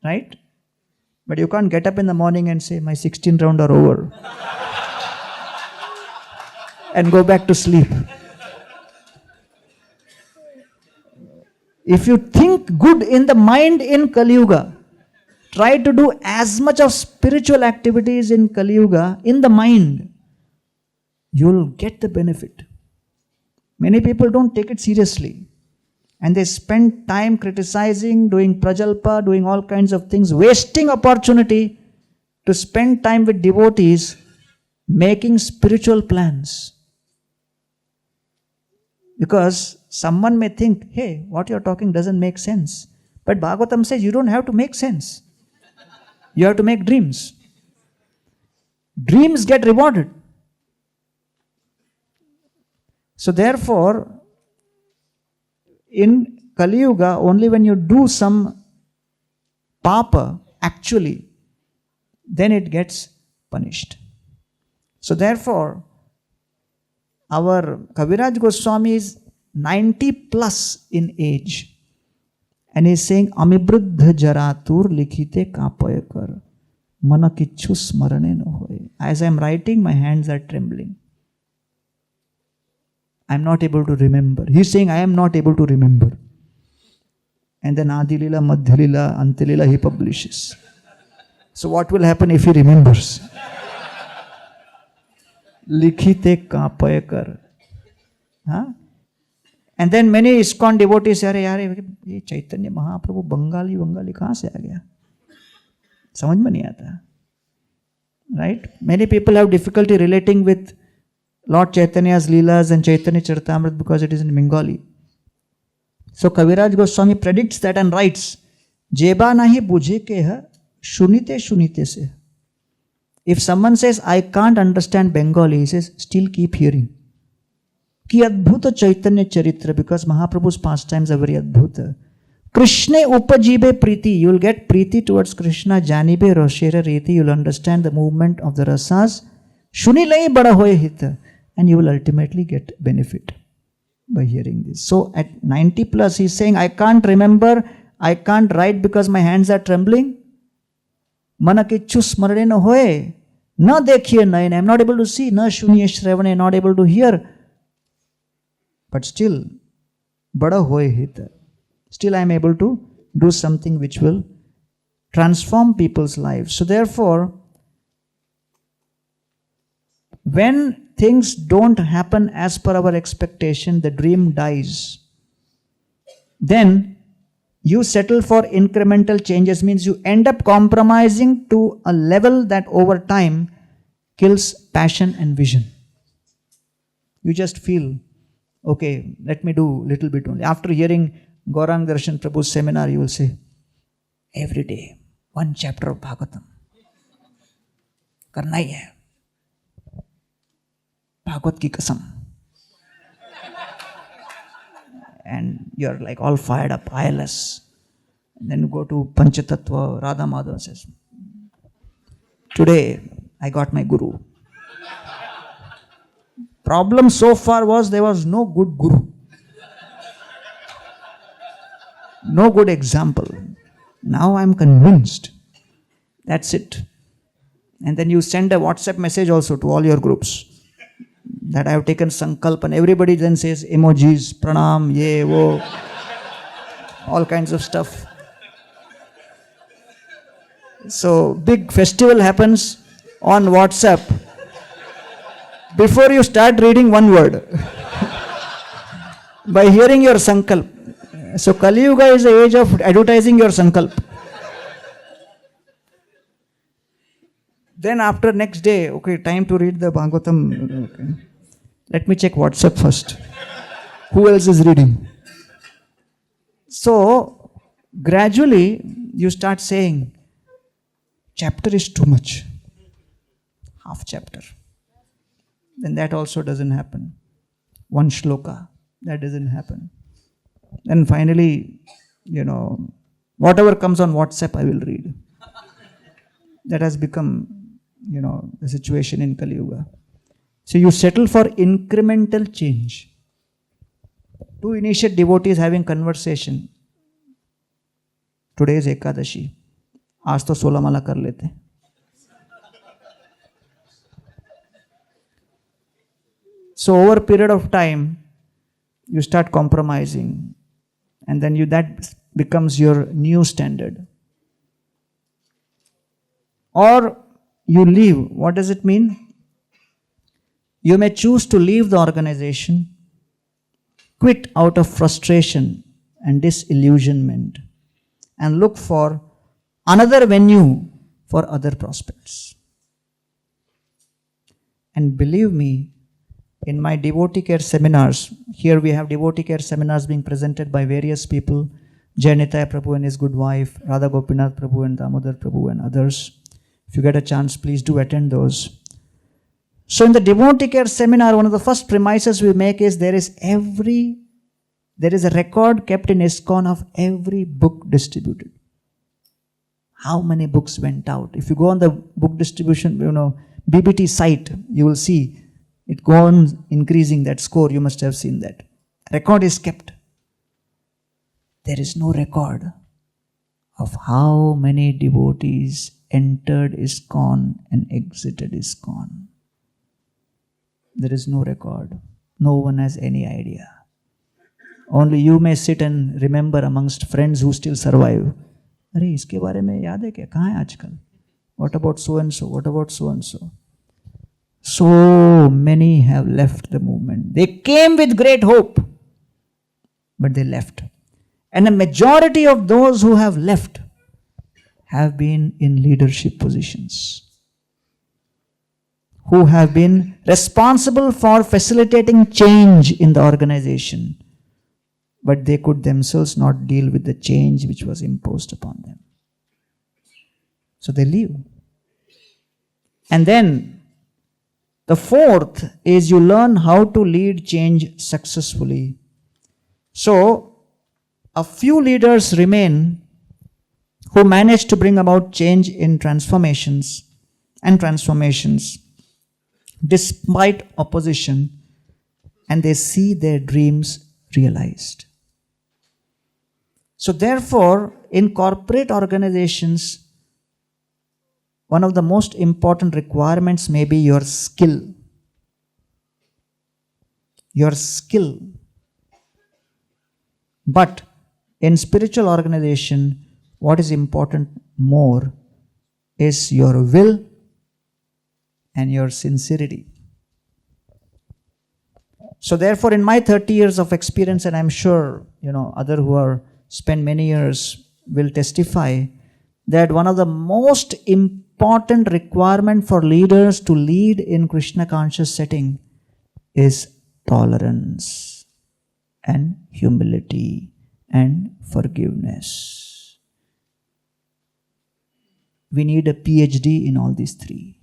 Right? But you can't get up in the morning and say, my 16 round are over. And go back to sleep. If you think good in the mind in Kali Yuga, try to do as much of spiritual activities in Kali Yuga in the mind, you'll get the benefit. Many people don't take it seriously. And they spend time criticizing, doing prajalpa, doing all kinds of things, wasting opportunity to spend time with devotees, making spiritual plans. Because someone may think, hey, what you're talking doesn't make sense. But Bhagavatam says you don't have to make sense. You have to make dreams. Dreams get rewarded. So therefore, in Kali Yuga, only when you do some papa, actually, then it gets punished. So therefore, our Kaviraj Goswami is 90 plus in age. And he's saying, Amibruddha jaratur likhite kapayakar mana kichu smarane no hoye. As I'm writing, my hands are trembling. I'm not able to remember. He's saying, I am not able to remember. And then Adilila, Madhyalila, Antilila he publishes. So what will happen if he remembers? Likhite kapayakar. Huh? And then many ISKCON devotees say, यार ये चैतन्य महाप्रभु बंगाली कहाँ से आ गया? समझ में नहीं आता. Right? Many people have difficulty relating with Lord Chaitanya's Leelas and Chaitanya Charitamrita because it is in Bengali. So Kaviraj Goswami predicts that and writes, Jeba nahi bujhe keha shunite shunite se. If someone says, I can't understand Bengali, he says, still keep hearing. Ki adbhuta Chaitanya Charitra, because Mahaprabhu's pastimes are very adbhuta. Krishna upajibe priti, you will get priti towards Krishna, janibe roshera reti, you will understand the movement of the rasas. Shunilai bada hoye hita. And you will ultimately get benefit by hearing this. So at 90 plus, he's saying, I can't remember, I can't write because my hands are trembling. Mana kichu smarane no hoye. Na dekhiye naine, I'm not able to see. Na shunye shravane, not able to hear. But still, bada hoye hita. Still I am able to do something which will transform people's lives. So therefore, when things don't happen as per our expectation, the dream dies. Then you settle for incremental changes, means you end up compromising to a level that over time kills passion and vision. You just feel, okay, let me do little bit only. After hearing Gauranga Darshan Prabhu's seminar, you will say, every day, one chapter of Bhagavatam. Karna hi hai. Bhagavad ki kasam. And you're like all fired up, ILS. And then you go to Panchatattva, Radha Madhava says, today I got my guru. Problem so far was there was no good guru. No good example. Now I'm convinced. That's it. And then you send a WhatsApp message also to all your groups that I have taken sankalp, and everybody then says emojis, pranam, ye, wo, all kinds of stuff. So big festival happens on WhatsApp before you start reading one word by hearing your sankalp. So Kali Yuga is the age of advertising your sankalp. Then after next day, okay, time to read the Bhagavatam. Okay. Let me check WhatsApp first. Who else is reading? So gradually you start saying, chapter is too much. Half chapter. Then that also doesn't happen. One shloka, that doesn't happen. Then finally, whatever comes on WhatsApp, I will read. That has become, the situation in Kali Yuga. So you settle for incremental change. Two initiate devotees having conversation. Today is Ekadashi. आज तो 16 माला कर लेते. So over a period of time, you start compromising, and then that becomes your new standard. Or you leave. What does it mean? You may choose to leave the organization, quit out of frustration and disillusionment, and look for another venue for other prospects. And believe me, in my devotee care seminars, here we have devotee care seminars being presented by various people, Jayanitaya Prabhu and his good wife, Radha Gopinath Prabhu and Damodar Prabhu and others. If you get a chance, please do attend those. So in the devotee care seminar, one of the first premises we make is there is a record kept in ISKCON of every book distributed. How many books went out? If you go on the book distribution, BBT site, you will see it goes on increasing that score. You must have seen that. Record is kept. There is no record of how many devotees entered ISKCON and exited ISKCON. There is no record. No one has any idea. Only you may sit and remember amongst friends who still survive. अरे इसके बारे में याद है क्या? कहाँ है आजकल? What about so and so? What about so and so? So many have left the movement. They came with great hope, but they left. And a majority of those who have left have been in leadership positions, who have been responsible for facilitating change in the organization, but they could themselves not deal with the change which was imposed upon them. So they leave. And then the fourth is you learn how to lead change successfully. So a few leaders remain who manage to bring about change in transformations despite opposition, and they see their dreams realized. So therefore, in corporate organizations, one of the most important requirements may be your skill. Your skill. But in spiritual organization, what is important more is your will and your sincerity. So therefore, in my 30 years of experience, and I'm sure, other who are spent many years will testify, that one of the most important requirement for leaders to lead in Krishna conscious setting is tolerance and humility and forgiveness. We need a PhD in all these three.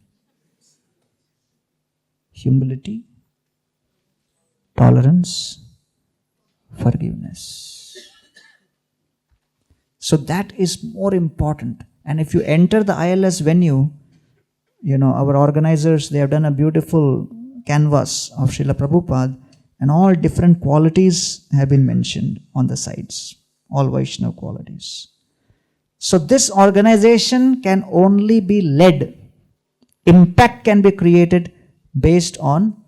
Humility, tolerance, forgiveness. So that is more important. And if you enter the ILS venue, our organizers, they have done a beautiful canvas of Srila Prabhupada, and all different qualities have been mentioned on the sides, all Vaishnava qualities. So this organization can only be led, impact can be created based on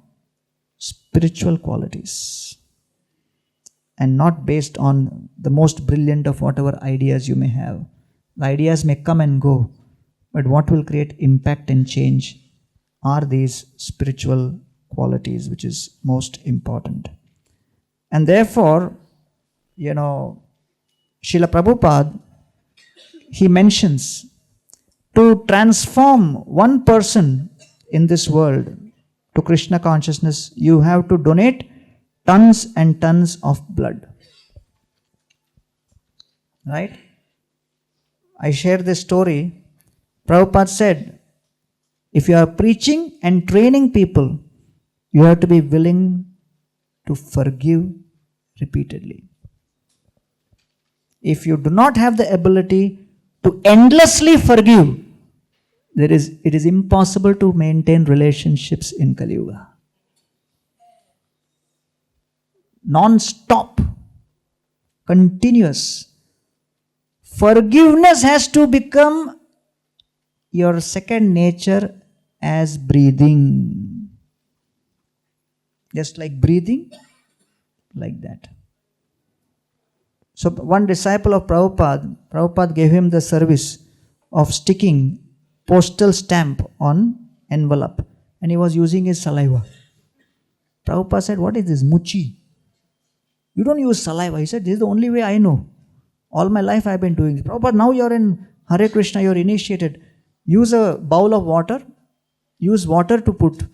spiritual qualities and not based on the most brilliant of whatever ideas you may have. The ideas may come and go, but what will create impact and change are these spiritual qualities, which is most important. And therefore, Srila Prabhupada, he mentions to transform one person in this world to Krishna consciousness, you have to donate tons and tons of blood. Right? I share this story. Prabhupada said, if you are preaching and training people, you have to be willing to forgive repeatedly. If you do not have the ability to endlessly forgive, it is impossible to maintain relationships in Kali Yuga. Non-stop, continuous. Forgiveness has to become your second nature as breathing. Just like breathing, like that. So one disciple of Prabhupada gave him the service of sticking postal stamp on envelope, and he was using his saliva. Prabhupada said, "What is this, muchi? You don't use saliva." He said, "This is the only way I know. All my life I have been doing this." Prabhupada, now you're in Hare Krishna, you're initiated. Use a bowl of water. Use water to put,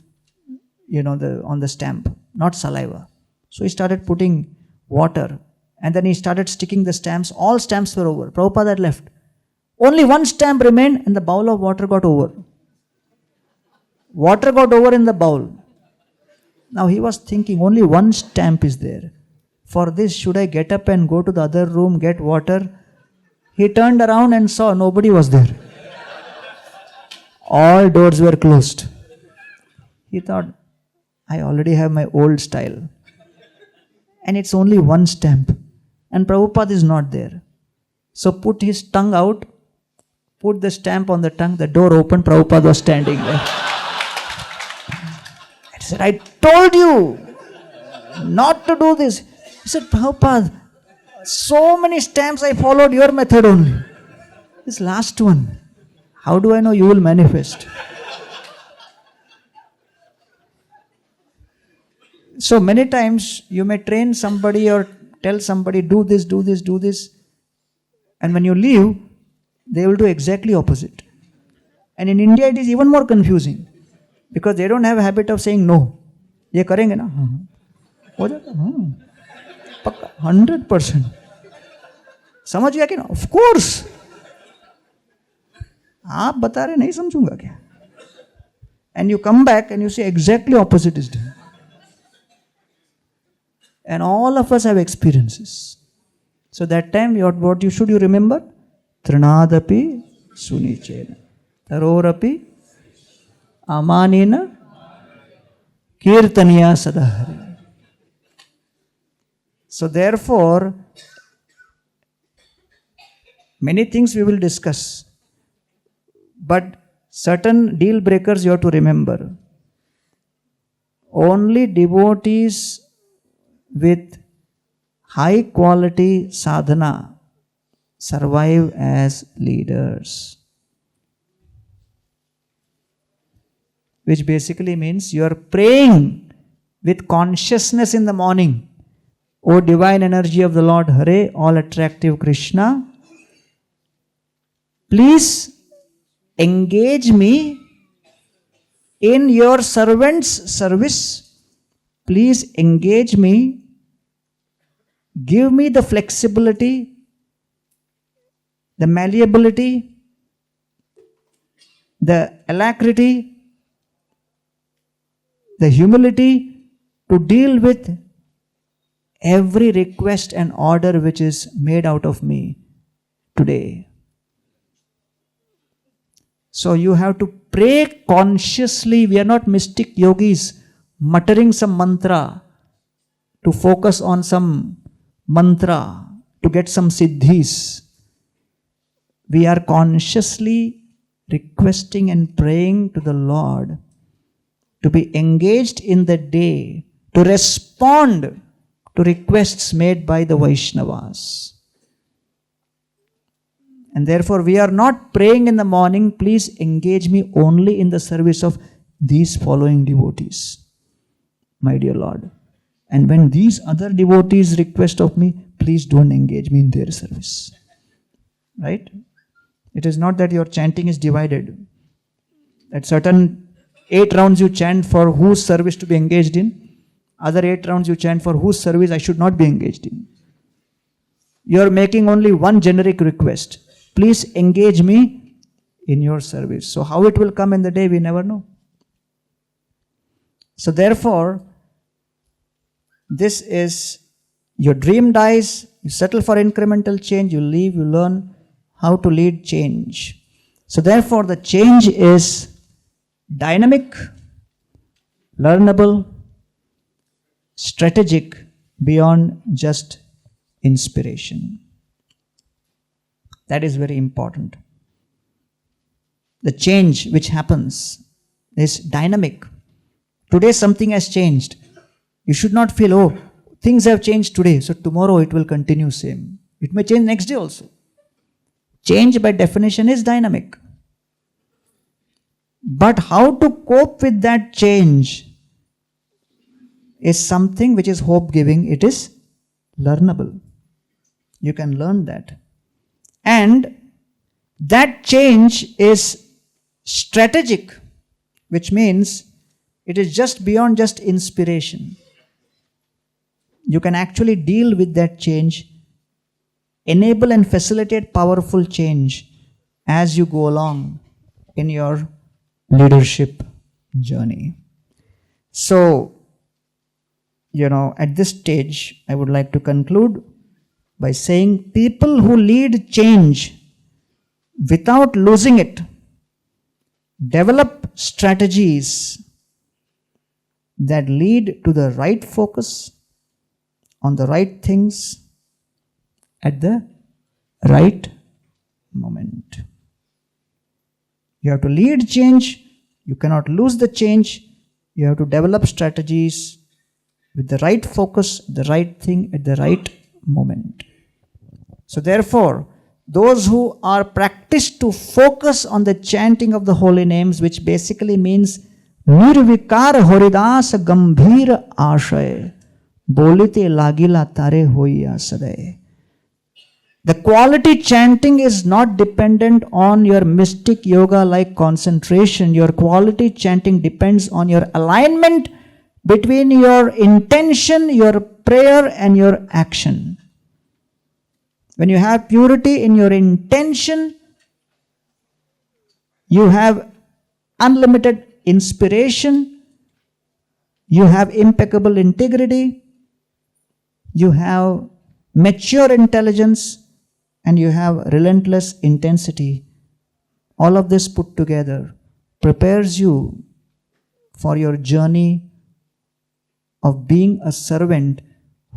on the stamp, not saliva. So he started putting water, and then he started sticking the stamps. All stamps were over. Prabhupada had left. Only one stamp remained, and the bowl of water got over. Water got over in the bowl. Now he was thinking, only one stamp is there. For this, should I get up and go to the other room, get water? He turned around and saw nobody was there. All doors were closed. He thought, I already have my old style. And it's only one stamp. And Prabhupada is not there. So put his tongue out, put the stamp on the tongue, the door opened, Prabhupada was standing there. I said, I told you not to do this. He said, Prabhupada, so many stamps I followed your method only. This last one, how do I know you will manifest? So many times you may train somebody or tell somebody, do this, do this, do this. And when you leave, they will do exactly opposite. And in India, it is even more confusing. Because they don't have a habit of saying no. ये करेंगे ना? हो जाएगा? पक्का 100%. समझ गया कि ना? Of course. आप बता रहे नहीं समझूंगा क्या? And you come back and you say exactly opposite is done. And all of us have experiences. So that time, what should you remember? Trinadapi sunichena. Tarorapi amanina kirtaniya sadahari. So therefore, many things we will discuss. But certain deal breakers you have to remember. Only devotees with high quality sadhana survive as leaders. Which basically means you are praying with consciousness in the morning. O divine energy of the Lord Hare, all attractive Krishna, please engage me in your servant's service. Please engage me. Give me the flexibility, the malleability, the alacrity, the humility to deal with every request and order which is made out of me today. So you have to pray consciously. We are not mystic yogis muttering some mantra to focus on some mantra to get some siddhis. We are consciously requesting and praying to the Lord to be engaged in the day, to respond to requests made by the Vaishnavas. And therefore we are not praying in the morning, please engage me only in the service of these following devotees, my dear Lord. And when these other devotees request of me, please don't engage me in their service. Right? It is not that your chanting is divided. At certain 8 rounds you chant for whose service to be engaged in. Other 8 rounds you chant for whose service I should not be engaged in. You are making only one generic request. Please engage me in your service. So how it will come in the day, we never know. So therefore, this is, your dream dies, you settle for incremental change, you leave, you learn how to lead change. So therefore, the change is dynamic, learnable, strategic, beyond just inspiration. That is very important. the change which happens is dynamic. Today something has changed. You should not feel, oh, things have changed today, so tomorrow it will continue same. It may change next day also. Change by definition is dynamic. But how to cope with that change is something which is hope-giving. It is learnable. You can learn that. And that change is strategic, which means it is just beyond just inspiration. You can actually deal with that change, enable and facilitate powerful change as you go along in your leadership journey. So, at this stage, I would like to conclude by saying people who lead change without losing it develop strategies that lead to the right focus on the right things at the right moment. You have to lead change. You cannot lose the change. You have to develop strategies with the right focus, the right thing at the right moment. So therefore, those who are practiced to focus on the chanting of the holy names, which basically means Nirvikar Horidas Gambhir Ashay Bolite Lagila Tare Hoya Saday. The quality chanting is not dependent on your mystic yoga like concentration. Your quality chanting depends on your alignment between your intention, your prayer, and your action. When you have purity in your intention, you have unlimited inspiration, you have impeccable integrity, you have mature intelligence, and you have relentless intensity. All of this put together prepares you for your journey of being a servant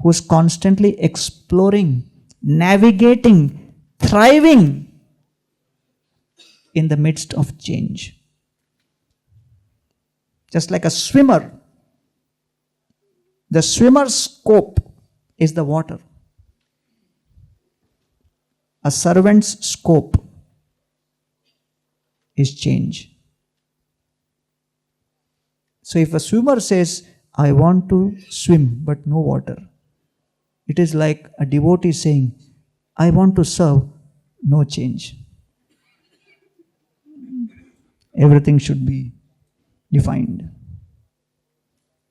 who's constantly exploring, navigating, thriving in the midst of change. Just like a swimmer, the swimmer's scope is the water. A servant's scope is change. So if a swimmer says, I want to swim but no water, it is like a devotee saying, I want to serve, no change. Everything should be defined.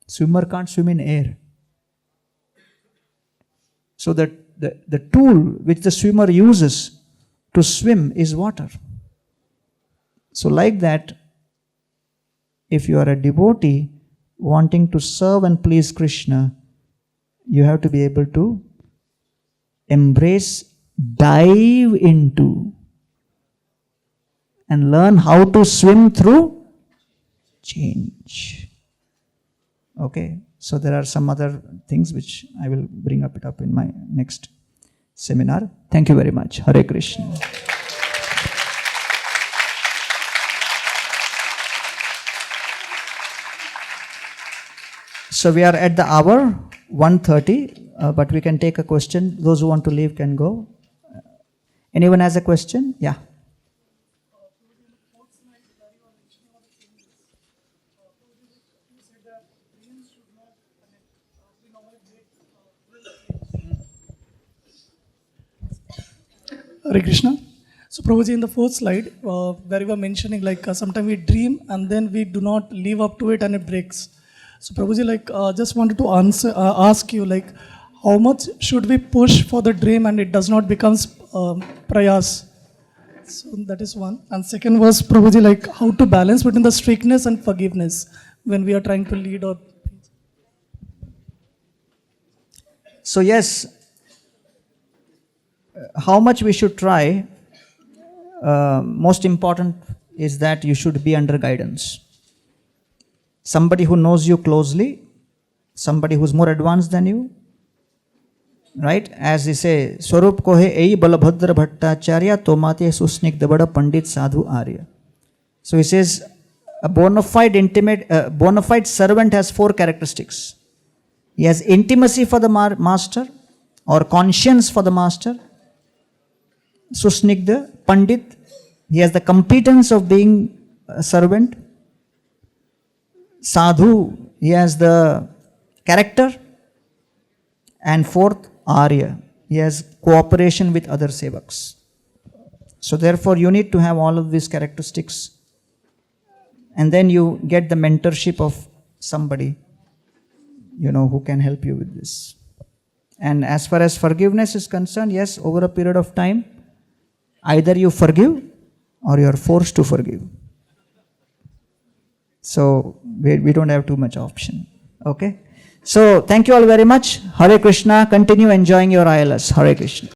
Swimmer can't swim in air. So that the tool which the swimmer uses to swim is water. So like that, if you are a devotee wanting to serve and please Krishna, you have to be able to embrace, dive into, and learn how to swim through change. Okay, so there are some other things which I will bring up in my next seminar. Thank you very much. Hare Krishna. So we are at the hour 1:30, but we can take a question. Those who want to leave can go. Anyone has a question? Yeah. Hare Krishna. So Prabhuji, in the fourth slide, where you were mentioning sometimes we dream and then we do not live up to it and it breaks. So Prabhuji, just wanted to ask you, how much should we push for the dream and it does not become prayas? So that is one. And second was, Prabhuji, how to balance between the strictness and forgiveness when we are trying to lead or... So yes, how much we should try, most important is that you should be under guidance. Somebody who knows you closely, somebody who's more advanced than you, right? As they say, Swarup kohe ei balabhadra bhattacharya tomate susnigdabada pandit sadhu arya. So he says, a bona fide servant has 4 characteristics. He has intimacy for the master, or conscience for the master. Susnigdha, Pandit, he has the competence of being a servant. Sadhu, he has the character. And 4th, Arya, he has cooperation with other sevaks. So therefore you need to have all of these characteristics, and then you get the mentorship of somebody, who can help you with this. And as far as forgiveness is concerned, yes, over a period of time, either you forgive or you are forced to forgive. So we don't have too much option. Okay. So thank you all very much. Hare Krishna. Continue enjoying your ILS. Hare Krishna.